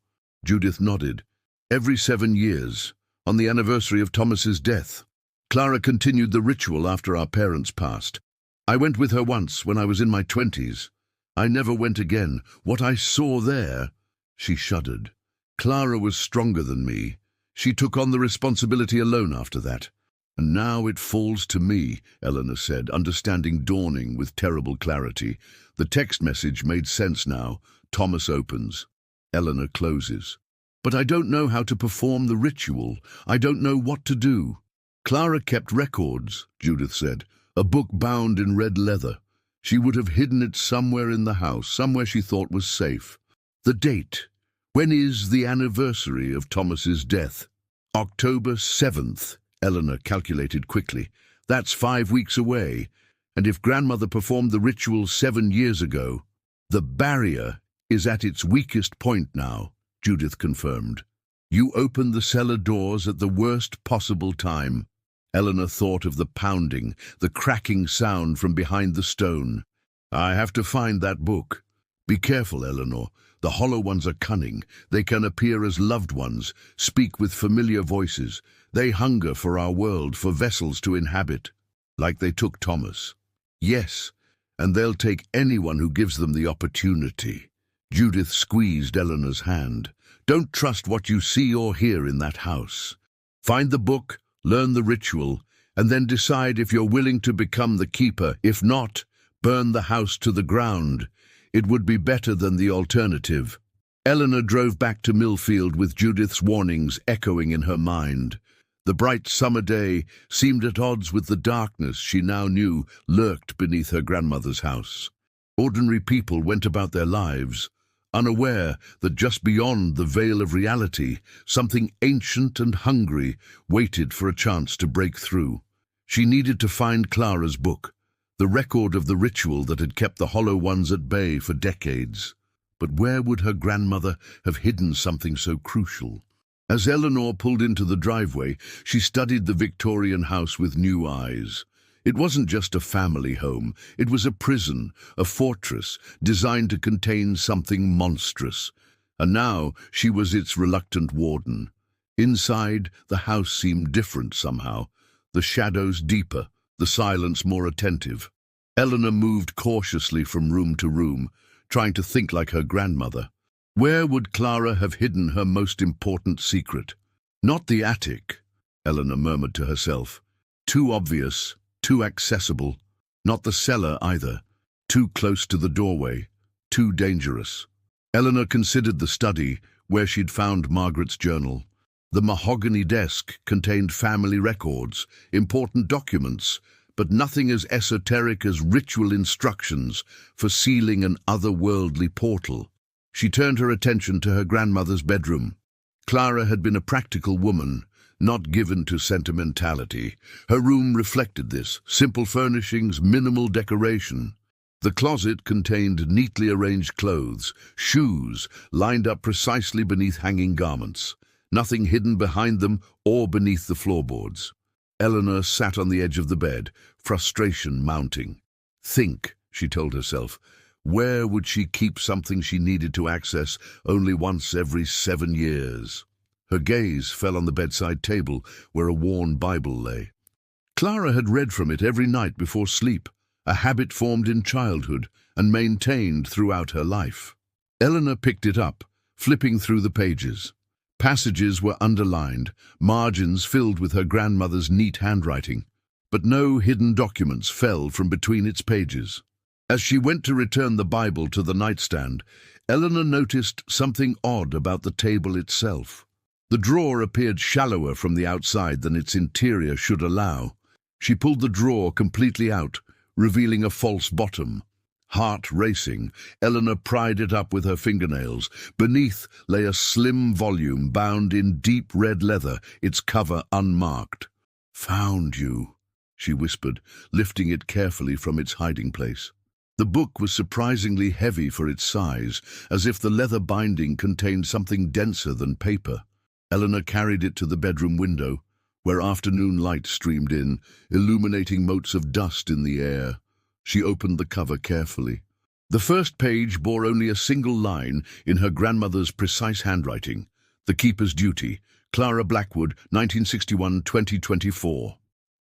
Judith nodded. Every 7 years, on the anniversary of Thomas's death. Clara continued the ritual after our parents passed. I went with her once when I was in my 20s. I never went again. What I saw there—" She shuddered. Clara was stronger than me. She took on the responsibility alone after that. "And now it falls to me," Eleanor said, understanding dawning with terrible clarity. The text message made sense now. Thomas opens. Eleanor closes. "But I don't know how to perform the ritual. I don't know what to do." "Clara kept records," Judith said. "A book bound in red leather. She would have hidden it somewhere in the house, somewhere she thought was safe. The date. When is the anniversary of Thomas's death?" "October 7th, Eleanor calculated quickly. "That's 5 weeks away. And if Grandmother performed the ritual 7 years ago—" "The barrier is at its weakest point now," Judith confirmed. "You opened the cellar doors at the worst possible time." Eleanor thought of the pounding, the cracking sound from behind the stone. "I have to find that book." "Be careful, Eleanor. The Hollow Ones are cunning. They can appear as loved ones, speak with familiar voices. They hunger for our world, for vessels to inhabit." "Like they took Thomas." "Yes, and they'll take anyone who gives them the opportunity." Judith squeezed Eleanor's hand. "Don't trust what you see or hear in that house. Find the book, learn the ritual, and then decide if you're willing to become the keeper. If not, burn the house to the ground. It would be better than the alternative." Eleanor drove back to Millfield with Judith's warnings echoing in her mind. The bright summer day seemed at odds with the darkness she now knew lurked beneath her grandmother's house. Ordinary people went about their lives, unaware that just beyond the veil of reality, something ancient and hungry waited for a chance to break through. She needed to find Clara's book, the record of the ritual that had kept the Hollow Ones at bay for decades. But where would her grandmother have hidden something so crucial? As Eleanor pulled into the driveway, she studied the Victorian house with new eyes. It wasn't just a family home. It was a prison, a fortress, designed to contain something monstrous. And now she was its reluctant warden. Inside, the house seemed different somehow, the shadows deeper, the silence more attentive. Eleanor moved cautiously from room to room, trying to think like her grandmother. Where would Clara have hidden her most important secret? Not the attic, Eleanor murmured to herself. Too obvious, too accessible. Not the cellar either. Too close to the doorway, too dangerous. Eleanor considered the study, where she'd found Margaret's journal. The mahogany desk contained family records, important documents, but nothing as esoteric as ritual instructions for sealing an otherworldly portal. She turned her attention to her grandmother's bedroom. Clara had been a practical woman, not given to sentimentality. Her room reflected this: simple furnishings, minimal decoration. The closet contained neatly arranged clothes, shoes lined up precisely beneath hanging garments, nothing hidden behind them or beneath the floorboards. Eleanor sat on the edge of the bed, frustration mounting. Think, she told herself. Where would she keep something she needed to access only once every 7 years? Her gaze fell on the bedside table, where a worn Bible lay. Clara had read from it every night before sleep, a habit formed in childhood and maintained throughout her life. Eleanor picked it up, flipping through the pages. Passages were underlined, margins filled with her grandmother's neat handwriting, but no hidden documents fell from between its pages. As she went to return the Bible to the nightstand, Eleanor noticed something odd about the table itself. The drawer appeared shallower from the outside than its interior should allow. She pulled the drawer completely out, revealing a false bottom. Heart racing, Eleanor pried it up with her fingernails. Beneath lay a slim volume bound in deep red leather, its cover unmarked. "Found you," she whispered, lifting it carefully from its hiding place. The book was surprisingly heavy for its size, as if the leather binding contained something denser than paper. Eleanor carried it to the bedroom window, where afternoon light streamed in, illuminating motes of dust in the air. She opened the cover carefully. The first page bore only a single line in her grandmother's precise handwriting: "The Keeper's Duty, Clara Blackwood, 1961-2024.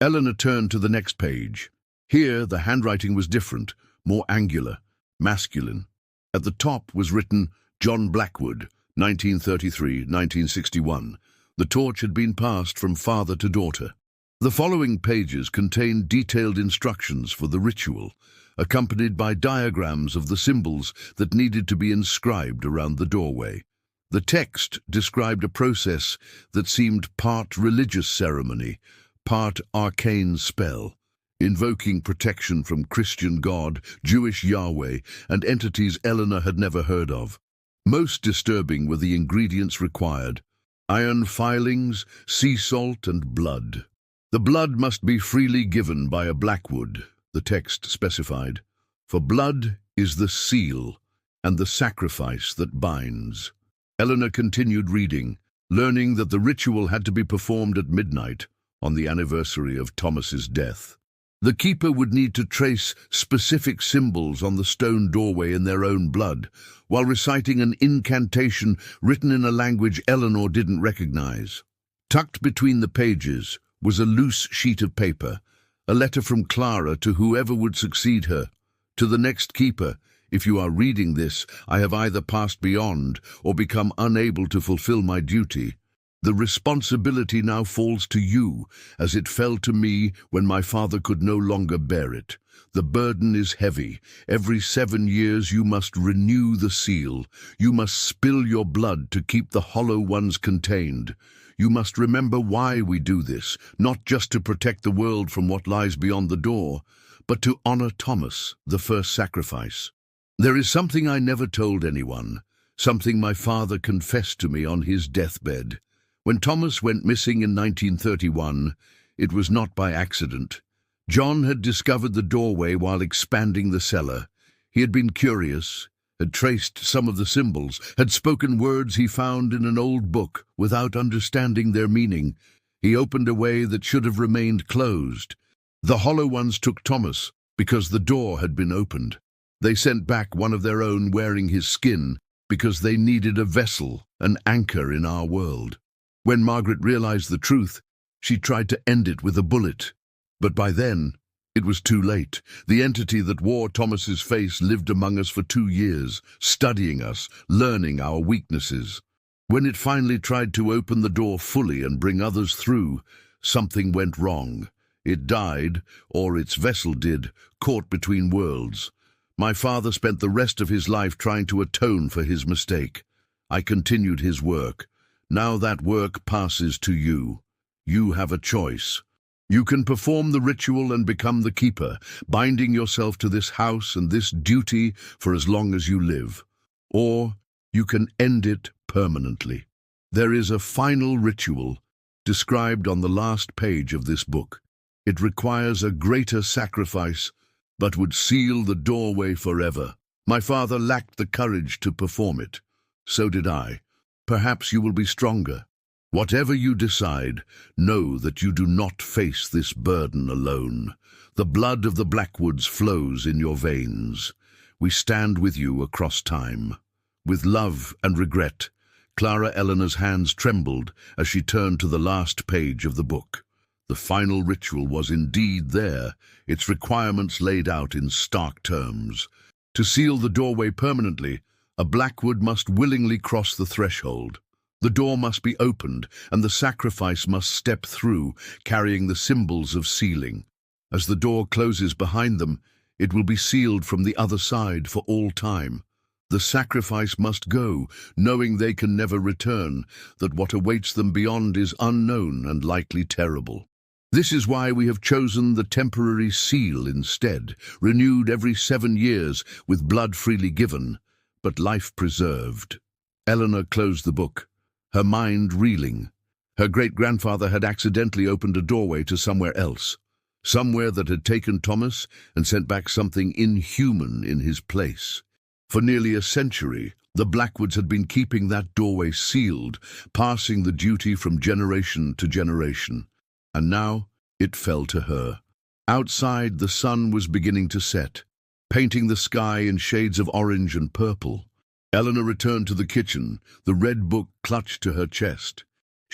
Eleanor turned to the next page. Here, the handwriting was different, more angular, masculine. At the top was written, John Blackwood, 1933-1961. The torch had been passed from father to daughter. The following pages contain detailed instructions for the ritual, accompanied by diagrams of the symbols that needed to be inscribed around the doorway. The text described a process that seemed part religious ceremony, part arcane spell, invoking protection from Christian God, Jewish Yahweh, and entities Eleanor had never heard of. Most disturbing were the ingredients required: iron filings, sea salt, and blood. The blood must be freely given by a Blackwood, the text specified, for blood is the seal and the sacrifice that binds. Eleanor continued reading, learning that the ritual had to be performed at midnight on the anniversary of Thomas's death. The keeper would need to trace specific symbols on the stone doorway in their own blood, while reciting an incantation written in a language Eleanor didn't recognize. Tucked between the pages was a loose sheet of paper, a letter from Clara to whoever would succeed her. To the next keeper, if you are reading this, I have either passed beyond or become unable to fulfill my duty. The responsibility now falls to you, as it fell to me when my father could no longer bear it. The burden is heavy. Every 7 years you must renew the seal. You must spill your blood to keep the hollow ones contained. You must remember why we do this, not just to protect the world from what lies beyond the door, but to honor Thomas, the first sacrifice. There is something I never told anyone, something my father confessed to me on his deathbed. When Thomas went missing in 1931, it was not by accident. John had discovered the doorway while expanding the cellar. He had been curious, had traced some of the symbols, had spoken words he found in an old book without understanding their meaning. He opened a way that should have remained closed. The hollow ones took Thomas because the door had been opened. They sent back one of their own wearing his skin because they needed a vessel, an anchor in our world. When Margaret realized the truth, she tried to end it with a bullet. But by then, it was too late. The entity that wore Thomas's face lived among us for 2 years, studying us, learning our weaknesses. When it finally tried to open the door fully and bring others through, something went wrong. It died, or its vessel did, caught between worlds. My father spent the rest of his life trying to atone for his mistake. I continued his work. Now that work passes to you. You have a choice. You can perform the ritual and become the keeper, binding yourself to this house and this duty for as long as you live. Or you can end it permanently. There is a final ritual described on the last page of this book. It requires a greater sacrifice, but would seal the doorway forever. My father lacked the courage to perform it. So did I. Perhaps you will be stronger. Whatever you decide, know that you do not face this burden alone. The blood of the Blackwoods flows in your veins. We stand with you across time. With love and regret, Clara Eleanor's hands trembled as she turned to the last page of the book. The final ritual was indeed there, its requirements laid out in stark terms. To seal the doorway permanently, a Blackwood must willingly cross the threshold. The door must be opened, and the sacrifice must step through, carrying the symbols of sealing. As the door closes behind them, it will be sealed from the other side for all time. The sacrifice must go, knowing they can never return, that what awaits them beyond is unknown and likely terrible. This is why we have chosen the temporary seal instead, renewed every 7 years with blood freely given, but life preserved. Eleanor closed the book, her mind reeling. Her great-grandfather had accidentally opened a doorway to somewhere else, somewhere that had taken Thomas and sent back something inhuman in his place. For nearly a century, the Blackwoods had been keeping that doorway sealed, passing the duty from generation to generation. And now it fell to her. Outside, the sun was beginning to set, painting the sky in shades of orange and purple. Eleanor returned to the kitchen, the red book clutched to her chest.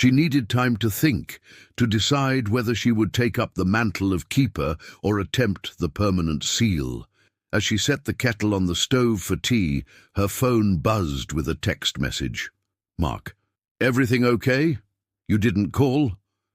She needed time to think, to decide whether she would take up the mantle of keeper or attempt the permanent seal. As she set the kettle on the stove for tea, her phone buzzed with a text message. Mark. Everything okay? You didn't call?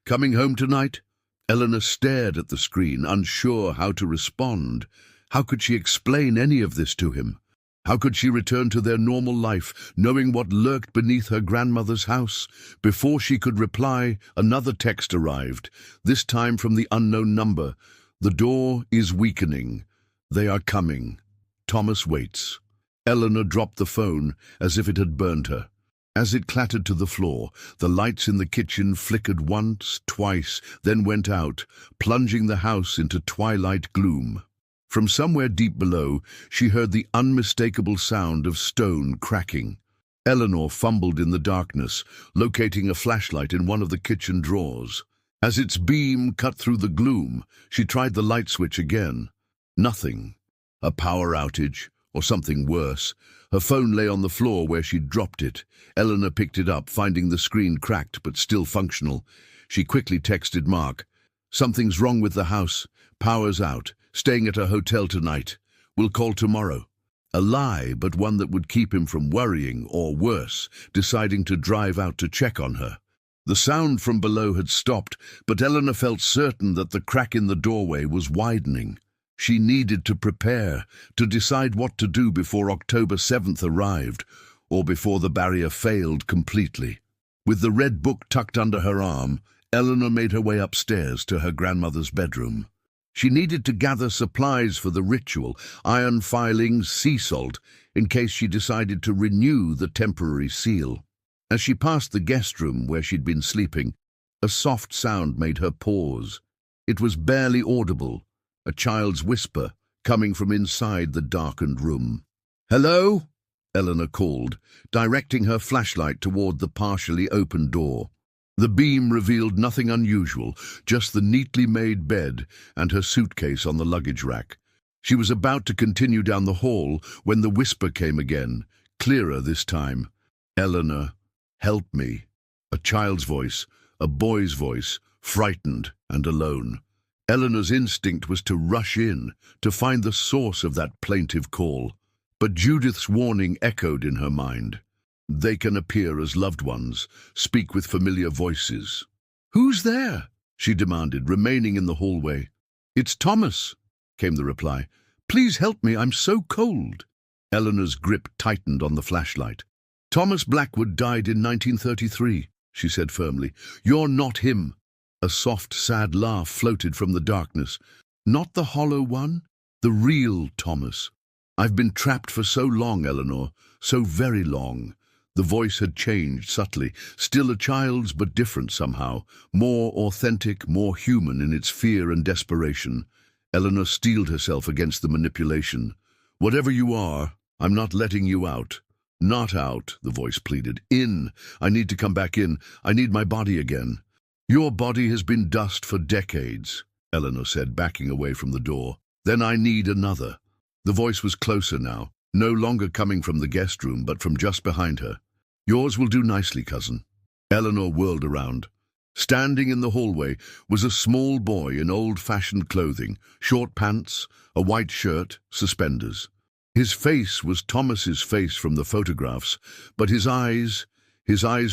Coming home tonight? Eleanor stared at the screen, unsure how to respond. How could she explain any of this to him? How could she return to their normal life, knowing what lurked beneath her grandmother's house? Before she could reply, another text arrived, this time from the unknown number. The door is weakening. They are coming. Thomas waits. Eleanor dropped the phone as if it had burned her. As it clattered to the floor, the lights in the kitchen flickered once, twice, then went out, plunging the house into twilight gloom. From somewhere deep below, she heard the unmistakable sound of stone cracking. Eleanor fumbled in the darkness, locating a flashlight in one of the kitchen drawers. As its beam cut through the gloom, she tried the light switch again. Nothing. A power outage, or something worse. Her phone lay on the floor where she'd dropped it. Eleanor picked it up, finding the screen cracked but still functional. She quickly texted Mark. Something's wrong with the house. Power's out. Staying at a hotel tonight. We'll call tomorrow. A lie, but one that would keep him from worrying, or worse, deciding to drive out to check on her. The sound from below had stopped, but Eleanor felt certain that the crack in the doorway was widening. She needed to prepare, to decide what to do before October 7th arrived, or before the barrier failed completely. With the red book tucked under her arm, Eleanor made her way upstairs to her grandmother's bedroom. She needed to gather supplies for the ritual, iron filings, sea salt, in case she decided to renew the temporary seal. As she passed the guest room where she'd been sleeping, a soft sound made her pause. It was barely audible, a child's whisper coming from inside the darkened room. "Hello?" Eleanor called, directing her flashlight toward the partially open door. The beam revealed nothing unusual, just the neatly made bed and her suitcase on the luggage rack. She was about to continue down the hall when the whisper came again, clearer this time. "Eleanor, help me." A child's voice, a boy's voice, frightened and alone. Eleanor's instinct was to rush in, to find the source of that plaintive call. But Judith's warning echoed in her mind. They can appear as loved ones, speak with familiar voices. "Who's there?" she demanded, remaining in the hallway. "It's Thomas," came the reply. "Please help me, I'm so cold." Eleanor's grip tightened on the flashlight. "Thomas Blackwood died in 1933, she said firmly. "You're not him." A soft, sad laugh floated from the darkness. "Not the hollow one? The real Thomas. I've been trapped for so long, Eleanor, so very long." The voice had changed subtly, still a child's but different somehow, more authentic, more human in its fear and desperation. Eleanor steeled herself against the manipulation. "Whatever you are, I'm not letting you out." "Not out," the voice pleaded. "In. I need to come back in. I need my body again." "Your body has been dust for decades," Eleanor said, backing away from the door. "Then I need another." The voice was closer now, no longer coming from the guest room, but from just behind her. "Yours will do nicely, cousin." Eleanor whirled around. Standing in the hallway was a small boy in old-fashioned clothing, short pants, a white shirt, suspenders. His face was Thomas's face from the photographs, but his eyes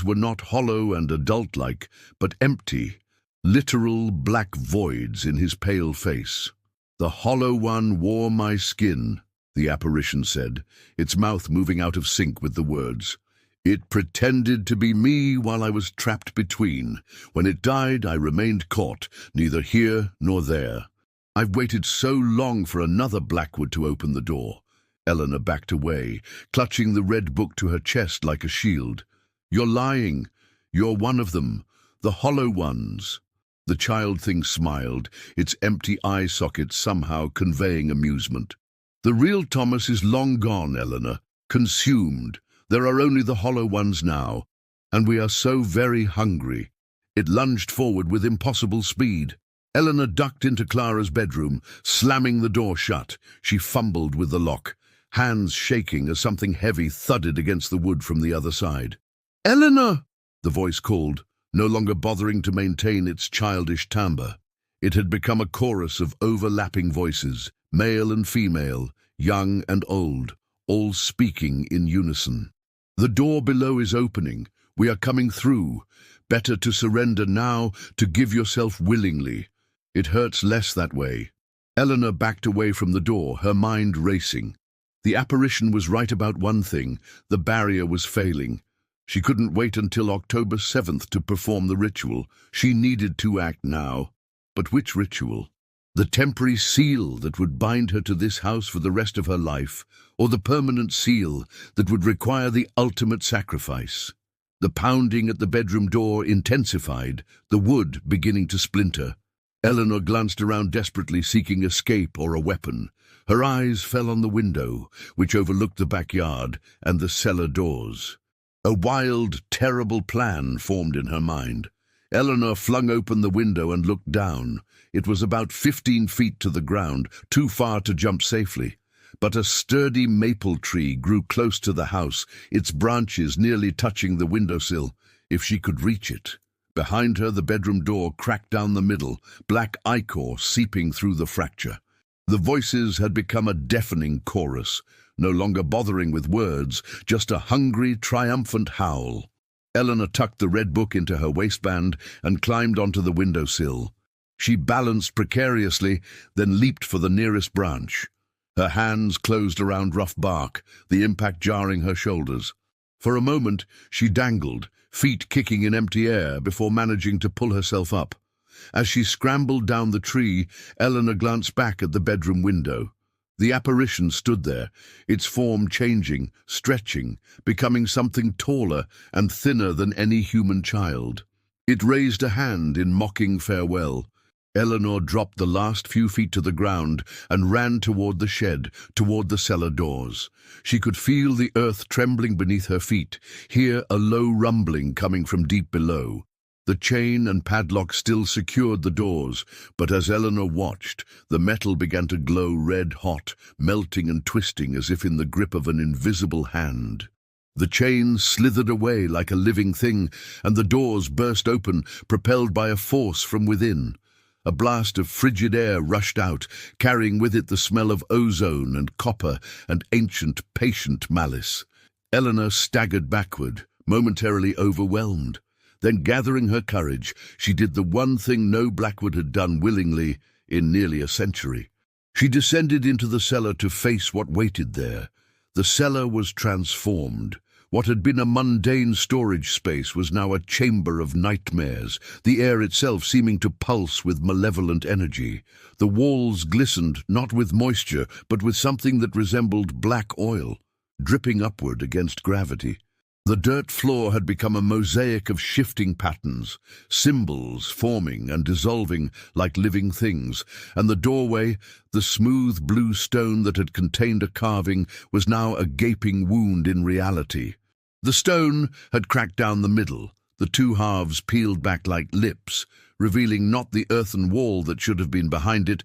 were not hollow and adult-like, but empty, literal black voids in his pale face. "The hollow one wore my skin," the apparition said, its mouth moving out of sync with the words. "It pretended to be me while I was trapped between. When it died, I remained caught, neither here nor there. I've waited so long for another Blackwood to open the door." Eleanor backed away, clutching the red book to her chest like a shield. "You're lying. You're one of them. The hollow ones." The child thing smiled, its empty eye sockets somehow conveying amusement. "The real Thomas is long gone, Eleanor, consumed. There are only the hollow ones now, and we are so very hungry." It lunged forward with impossible speed. Eleanor ducked into Clara's bedroom, slamming the door shut. She fumbled with the lock, hands shaking as something heavy thudded against the wood from the other side. "Eleanor!" the voice called. no longer bothering to maintain its childish timbre. It had become a chorus of overlapping voices, male and female, young and old, all speaking in unison. "The door below is opening. We are coming through. Better to surrender now, to give yourself willingly. It hurts less that way." Eleanor backed away from the door, her mind racing. The apparition was right about one thing: the barrier was failing. She couldn't wait until October 7th to perform the ritual. She needed to act now. But which ritual? The temporary seal that would bind her to this house for the rest of her life, or the permanent seal that would require the ultimate sacrifice? The pounding at the bedroom door intensified, the wood beginning to splinter. Eleanor glanced around desperately, seeking escape or a weapon. Her eyes fell on the window, which overlooked the backyard and the cellar doors. A wild, terrible plan formed in her mind. Eleanor flung open the window and looked down. It was about 15 feet to the ground, too far to jump safely. But a sturdy maple tree grew close to the house, its branches nearly touching the windowsill, if she could reach it. Behind her, the bedroom door cracked down the middle, black ichor seeping through the fracture. The voices had become a deafening chorus, no longer bothering with words, just a hungry, triumphant howl. Eleanor tucked the red book into her waistband and climbed onto the windowsill. She balanced precariously, then leaped for the nearest branch. Her hands closed around rough bark, the impact jarring her shoulders. For a moment, she dangled, feet kicking in empty air, before managing to pull herself up. As she scrambled down the tree, Eleanor glanced back at the bedroom window. The apparition stood there, its form changing, stretching, becoming something taller and thinner than any human child. It raised a hand in mocking farewell. Eleanor dropped the last few feet to the ground and ran toward the shed, toward the cellar doors. She could feel the earth trembling beneath her feet, hear a low rumbling coming from deep below. The chain and padlock still secured the doors, but as Eleanor watched, the metal began to glow red-hot, melting and twisting as if in the grip of an invisible hand. The chain slithered away like a living thing, and the doors burst open, propelled by a force from within. A blast of frigid air rushed out, carrying with it the smell of ozone and copper and ancient, patient malice. Eleanor staggered backward, momentarily overwhelmed. Then, gathering her courage, she did the one thing no Blackwood had done willingly in nearly a century. She descended into the cellar to face what waited there. The cellar was transformed. What had been a mundane storage space was now a chamber of nightmares, the air itself seeming to pulse with malevolent energy. The walls glistened not with moisture, but with something that resembled black oil, dripping upward against gravity. The dirt floor had become a mosaic of shifting patterns, symbols forming and dissolving like living things, and the doorway, the smooth blue stone that had contained a carving, was now a gaping wound in reality. The stone had cracked down the middle, the two halves peeled back like lips, revealing not the earthen wall that should have been behind it,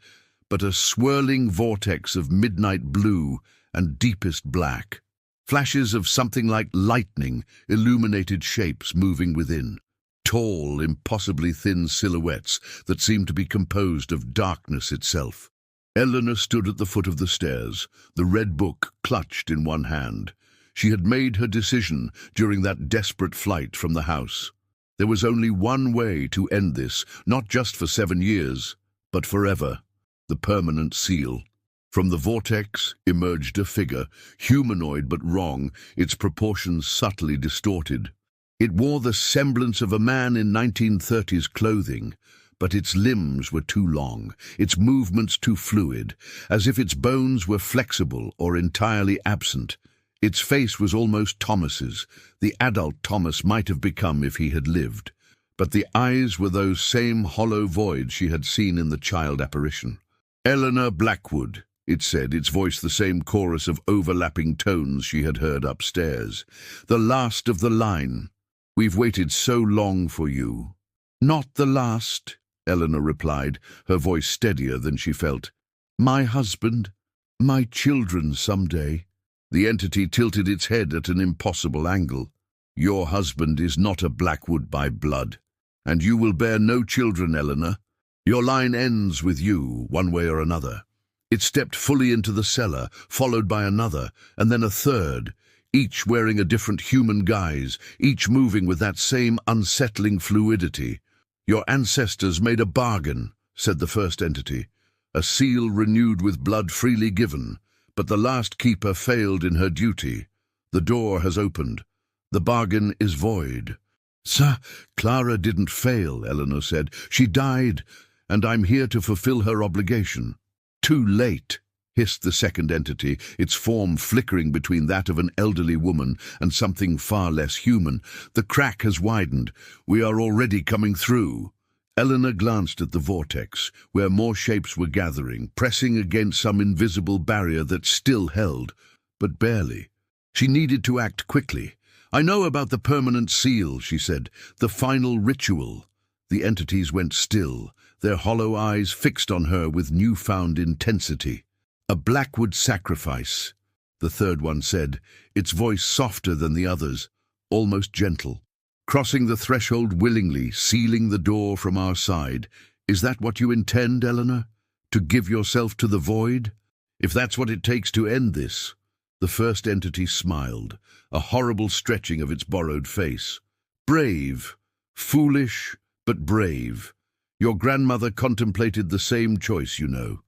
but a swirling vortex of midnight blue and deepest black. Flashes of something like lightning illuminated shapes moving within, tall, impossibly thin silhouettes that seemed to be composed of darkness itself. Eleanor stood at the foot of the stairs, the red book clutched in one hand. She had made her decision during that desperate flight from the house. There was only one way to end this, not just for 7 years, but forever: the permanent seal. From the vortex emerged a figure, humanoid but wrong, its proportions subtly distorted. It wore the semblance of a man in 1930s clothing, but its limbs were too long, its movements too fluid, as if its bones were flexible or entirely absent. Its face was almost Thomas's, the adult Thomas might have become if he had lived. But the eyes were those same hollow voids she had seen in the child apparition. "Eleanor Blackwood," it said, its voice the same chorus of overlapping tones she had heard upstairs. "The last of the line. We've waited so long for you." "Not the last," Eleanor replied, her voice steadier than she felt. "My husband, my children someday." The entity tilted its head at an impossible angle. "Your husband is not a Blackwood by blood. And you will bear no children, Eleanor. Your line ends with you, one way or another. It stepped fully into the cellar, followed by another, and then a third, each wearing a different human guise, each moving with that same unsettling fluidity. Your ancestors made a bargain, said the first entity, a seal renewed with blood freely given, but the last keeper failed in her duty. The door has opened. The bargain is void. Sir, Clara didn't fail, Eleanor said. She died, and I'm here to fulfill her obligation. Too late, hissed the second entity, its form flickering between that of an elderly woman and something far less human. The crack has widened. We are already coming through. Eleanor glanced at the vortex, where more shapes were gathering, pressing against some invisible barrier that still held, but barely. She needed to act quickly. I know about the permanent seal, she said, the final ritual. The entities went still, their hollow eyes fixed on her with newfound intensity. A Blackwood sacrifice, the third one said, its voice softer than the others, almost gentle. Crossing the threshold willingly, sealing the door from our side. Is that what you intend, Eleanor? To give yourself to the void? If that's what it takes to end this. The first entity smiled, a horrible stretching of its borrowed face. Brave. Foolish, but brave. Your grandmother contemplated the same choice, you know.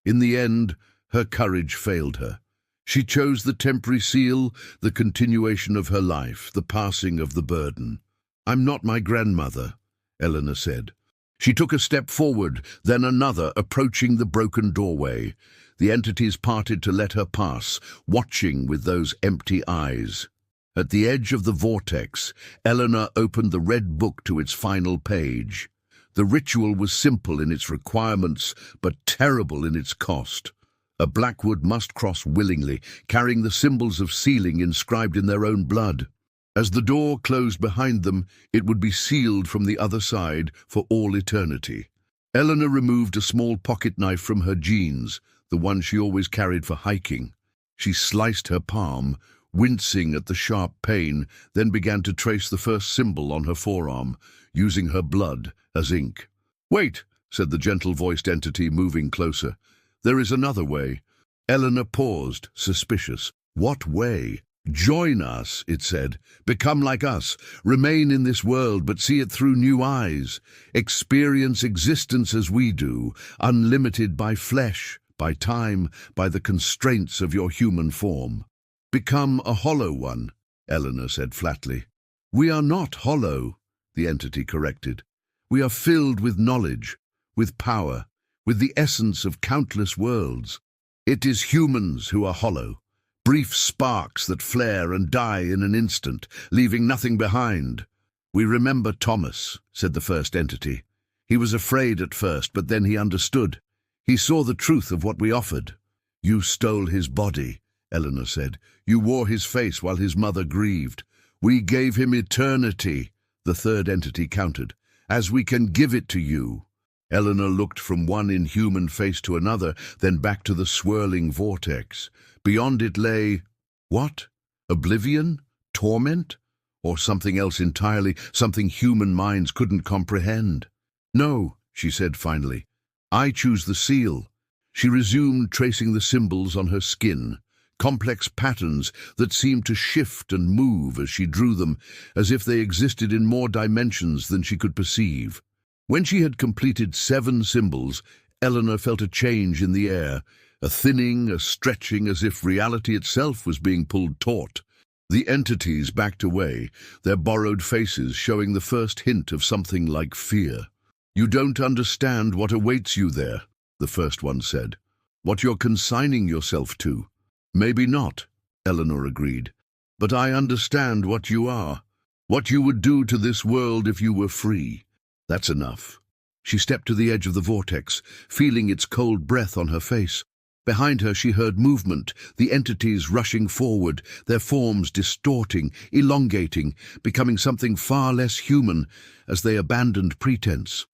In the end, her courage failed her. She chose the temporary seal, the continuation of her life, the passing of the burden. I'm not my grandmother, Eleanor said. She took a step forward, then another, approaching the broken doorway. The entities parted to let her pass, watching with those empty eyes. At the edge of the vortex, Eleanor opened the red book to its final page. The ritual was simple in its requirements, but terrible in its cost. A Blackwood must cross willingly, carrying the symbols of sealing inscribed in their own blood. As the door closed behind them, it would be sealed from the other side for all eternity. Eleanor removed a small pocket knife from her jeans, the one she always carried for hiking. She sliced her palm, wincing at the sharp pain, then began to trace the first symbol on her forearm, using her blood as ink. "Wait," said the gentle-voiced entity, moving closer. "There is another way." Eleanor paused, suspicious. "What way?" "Join us," it said. "Become like us. Remain in this world, but see it through new eyes. Experience existence as we do, unlimited by flesh, by time, by the constraints of your human form." "Become a hollow one," Eleanor said flatly. "We are not hollow," the entity corrected. "We are filled with knowledge, with power, with the essence of countless worlds. It is humans who are hollow. Brief sparks that flare and die in an instant, leaving nothing behind." "We remember Thomas," said the first entity. "He was afraid at first, but then he understood. He saw the truth of what we offered." "You stole his body," Eleanor said. "You wore his face while his mother grieved." "We gave him eternity," the third entity countered, "as we can give it to you." Eleanor looked from one inhuman face to another, then back to the swirling vortex. Beyond it lay, what? Oblivion? Torment? Or something else entirely, something human minds couldn't comprehend? "No," she said finally. "I choose the seal." She resumed tracing the symbols on her skin, complex patterns that seemed to shift and move as she drew them, as if they existed in more dimensions than she could perceive. When she had completed 7 symbols, Eleanor felt a change in the air, a thinning, a stretching, as if reality itself was being pulled taut. The entities backed away, their borrowed faces showing the first hint of something like fear. "You don't understand what awaits you there," the first one said. "What you're consigning yourself to." "Maybe not," Eleanor agreed. "But I understand what you are, what you would do to this world if you were free. That's enough." She stepped to the edge of the vortex, feeling its cold breath on her face. Behind her she heard movement, the entities rushing forward, their forms distorting, elongating, becoming something far less human as they abandoned pretense.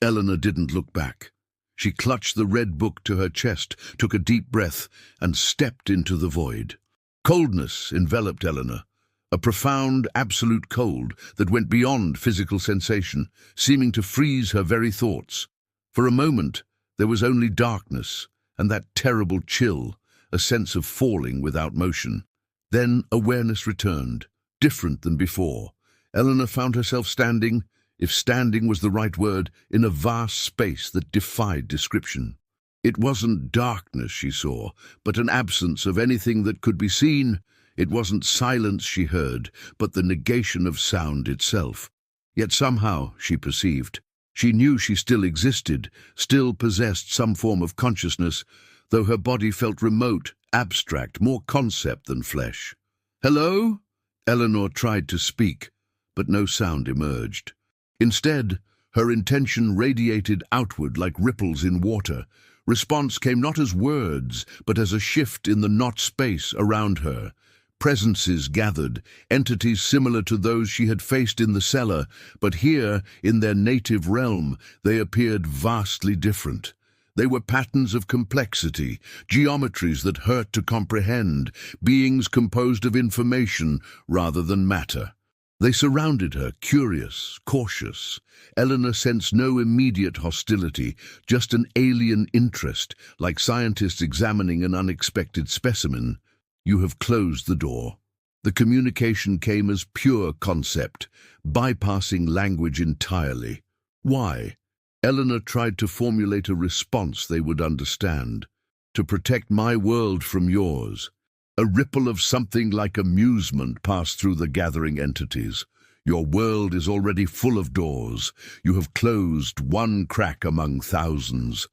Eleanor didn't look back. She clutched the red book to her chest, took a deep breath, and stepped into the void. Coldness enveloped Eleanor, a profound, absolute cold that went beyond physical sensation, seeming to freeze her very thoughts. For a moment, there was only darkness, and that terrible chill, a sense of falling without motion. Then awareness returned, different than before. Eleanor found herself standing, if standing was the right word, in a vast space that defied description. It wasn't darkness she saw, but an absence of anything that could be seen. It wasn't silence she heard, but the negation of sound itself. Yet somehow, she perceived, she knew she still existed, still possessed some form of consciousness, though her body felt remote, abstract, more concept than flesh. "Hello?" Eleanor tried to speak, but no sound emerged. Instead, her intention radiated outward like ripples in water. Response came not as words, but as a shift in the not space around her. Presences gathered, entities similar to those she had faced in the cellar, but here, in their native realm, they appeared vastly different. They were patterns of complexity, geometries that hurt to comprehend, beings composed of information rather than matter. They surrounded her, curious, cautious. Eleanor sensed no immediate hostility, just an alien interest, like scientists examining an unexpected specimen. "You have closed the door." The communication came as pure concept, bypassing language entirely. Why? Eleanor tried to formulate a response they would understand. "To protect my world from yours." A ripple of something like amusement passed through the gathering entities. "Your world is already full of doors. You have closed one crack among thousands."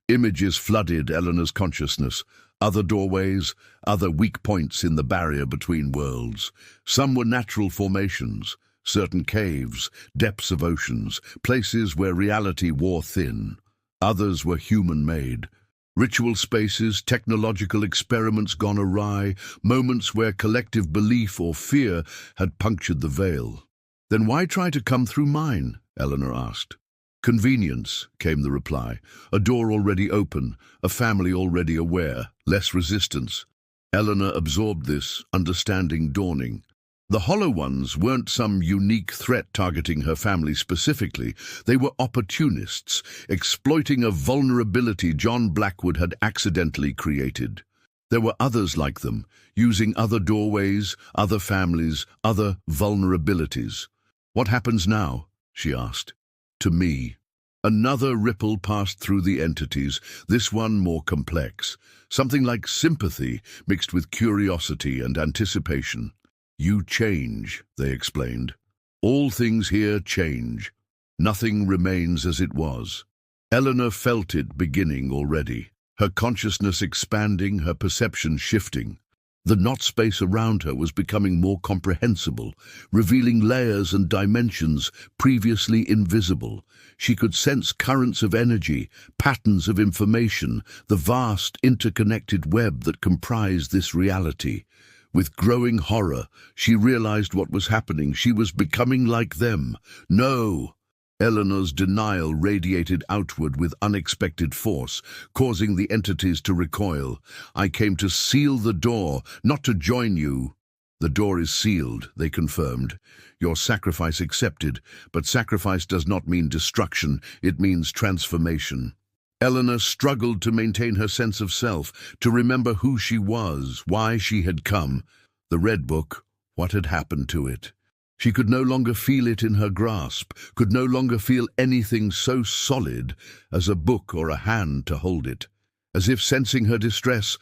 Images flooded Eleanor's consciousness. Other doorways, other weak points in the barrier between worlds. Some were natural formations, certain caves, depths of oceans, places where reality wore thin. Others were human-made. Ritual spaces, technological experiments gone awry, moments where collective belief or fear had punctured the veil. "Then why try to come through mine?" Eleanor asked. "Convenience," came the reply. "A door already open, a family already aware, less resistance." Eleanor absorbed this, understanding dawning. The Hollow Ones weren't some unique threat targeting her family specifically. They were opportunists, exploiting a vulnerability John Blackwood had accidentally created. There were others like them, using other doorways, other families, other vulnerabilities. "What happens now?" she asked. "To me." Another ripple passed through the entities, this one more complex. Something like sympathy mixed with curiosity and anticipation. "You change," they explained. "All things here change. Nothing remains as it was." Eleanor felt it beginning already, her consciousness expanding, her perception shifting. The not space around her was becoming more comprehensible, revealing layers and dimensions previously invisible. She could sense currents of energy, patterns of information, the vast interconnected web that comprised this reality. With growing horror, she realized what was happening. She was becoming like them. No! Eleanor's denial radiated outward with unexpected force, causing the entities to recoil. "I came to seal the door, not to join you." "The door is sealed," they confirmed. "Your sacrifice accepted, but sacrifice does not mean destruction, it means transformation." Eleanor struggled to maintain her sense of self, to remember who she was, why she had come. The Red Book, what had happened to it? She could no longer feel it in her grasp, could no longer feel anything so solid as a book or a hand to hold it. As if sensing her distress,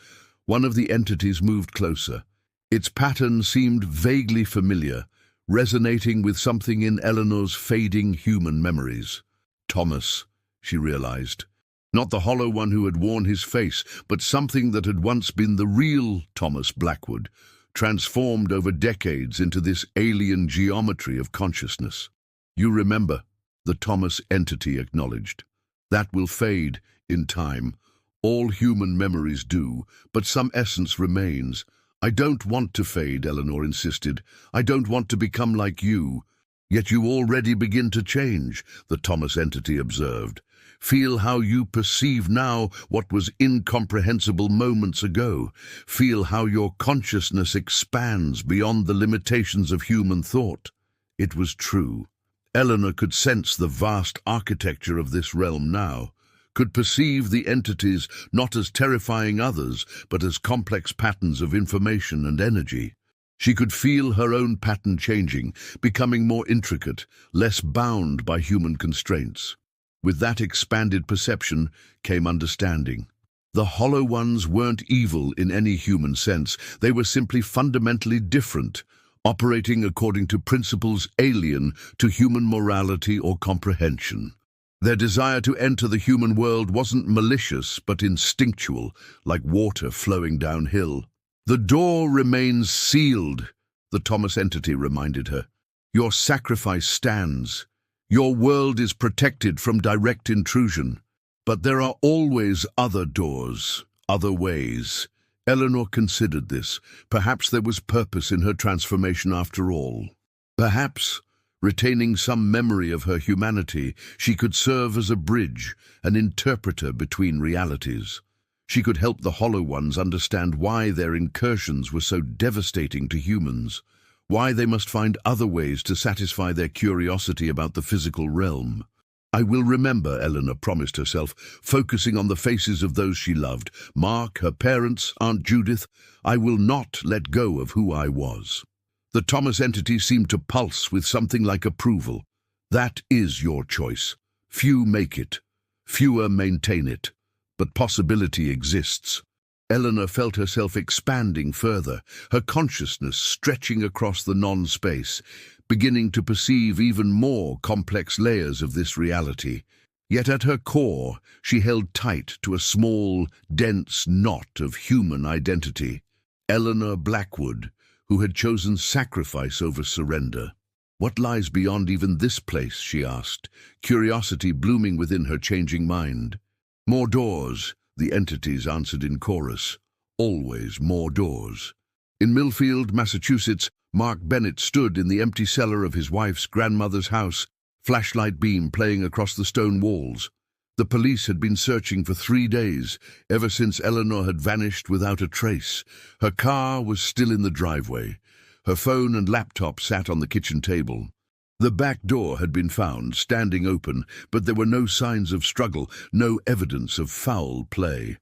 one of the entities moved closer. Its pattern seemed vaguely familiar, resonating with something in Eleanor's fading human memories. Thomas, she realized. Not the Hollow One who had worn his face, but something that had once been the real Thomas Blackwood, transformed over decades into this alien geometry of consciousness. "You remember," the Thomas entity acknowledged. "That will fade in time. All human memories do, but some essence remains." "I don't want to fade," Eleanor insisted. "I don't want to become like you." "Yet you already begin to change," the Thomas entity observed. Feel how you perceive now what was incomprehensible moments ago. Feel how your consciousness expands beyond the limitations of human thought. It was true. Eleanor could sense the vast architecture of this realm now, could perceive the entities not as terrifying others, but as complex patterns of information and energy. She could feel her own pattern changing, becoming more intricate, less bound by human constraints. With that expanded perception came understanding. The Hollow Ones weren't evil in any human sense. They were simply fundamentally different, operating according to principles alien to human morality or comprehension. Their desire to enter the human world wasn't malicious but instinctual, like water flowing downhill. "The door remains sealed," the Thomas entity reminded her. "Your sacrifice stands. Your world is protected from direct intrusion. But there are always other doors, other ways." Eleanor considered this. Perhaps there was purpose in her transformation after all. Perhaps, retaining some memory of her humanity, she could serve as a bridge, an interpreter between realities. She could help the Hollow Ones understand why their incursions were so devastating to humans, why they must find other ways to satisfy their curiosity about the physical realm. "I will remember," Eleanor promised herself, focusing on the faces of those she loved. Mark, her parents, Aunt Judith. "I will not let go of who I was." The Thomas entity seemed to pulse with something like approval. "That is your choice. Few make it. Fewer maintain it. But possibility exists." Eleanor felt herself expanding further, her consciousness stretching across the non-space, beginning to perceive even more complex layers of this reality. Yet at her core, she held tight to a small, dense knot of human identity. Eleanor Blackwood, who had chosen sacrifice over surrender. "What lies beyond even this place?" she asked, curiosity blooming within her changing mind. "More doors," the entities answered in chorus. "Always more doors." In Millfield, Massachusetts, Mark Bennett stood in the empty cellar of his wife's grandmother's house, flashlight beam playing across the stone walls. The police had been searching for 3 days, ever since Eleanor had vanished without a trace. Her car was still in the driveway. Her phone and laptop sat on the kitchen table. The back door had been found, standing open, but there were no signs of struggle, no evidence of foul play.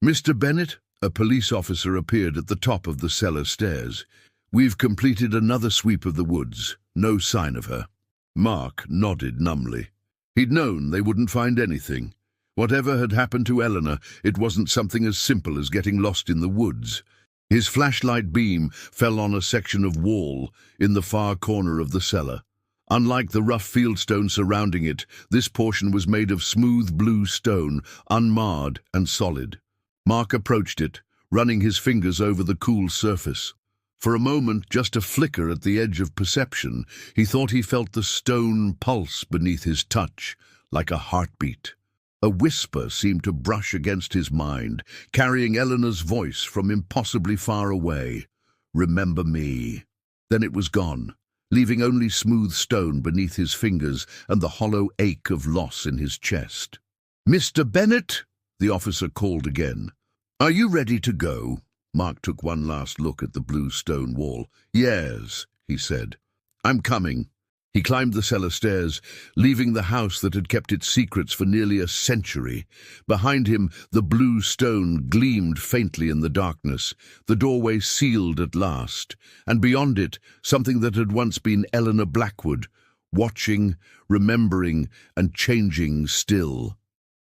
"Mr. Bennett?" A police officer appeared at the top of the cellar stairs. "We've completed another sweep of the woods. No sign of her." Mark nodded numbly. He'd known they wouldn't find anything. Whatever had happened to Eleanor, it wasn't something as simple as getting lost in the woods. His flashlight beam fell on a section of wall in the far corner of the cellar. Unlike the rough fieldstone surrounding it, this portion was made of smooth blue stone, unmarred and solid. Mark approached it, running his fingers over the cool surface. For a moment, just a flicker at the edge of perception, he thought he felt the stone pulse beneath his touch, like a heartbeat. A whisper seemed to brush against his mind, carrying Eleanor's voice from impossibly far away. "Remember me." Then it was gone, leaving only smooth stone beneath his fingers and the hollow ache of loss in his chest. "Mr. Bennett?" the officer called again. "Are you ready to go?" Mark took one last look at the blue stone wall. "Yes," he said. "I'm coming." He climbed the cellar stairs, leaving the house that had kept its secrets for nearly a century. Behind him, the blue stone gleamed faintly in the darkness, the doorway sealed at last, and beyond it, something that had once been Eleanor Blackwood, watching, remembering, and changing still.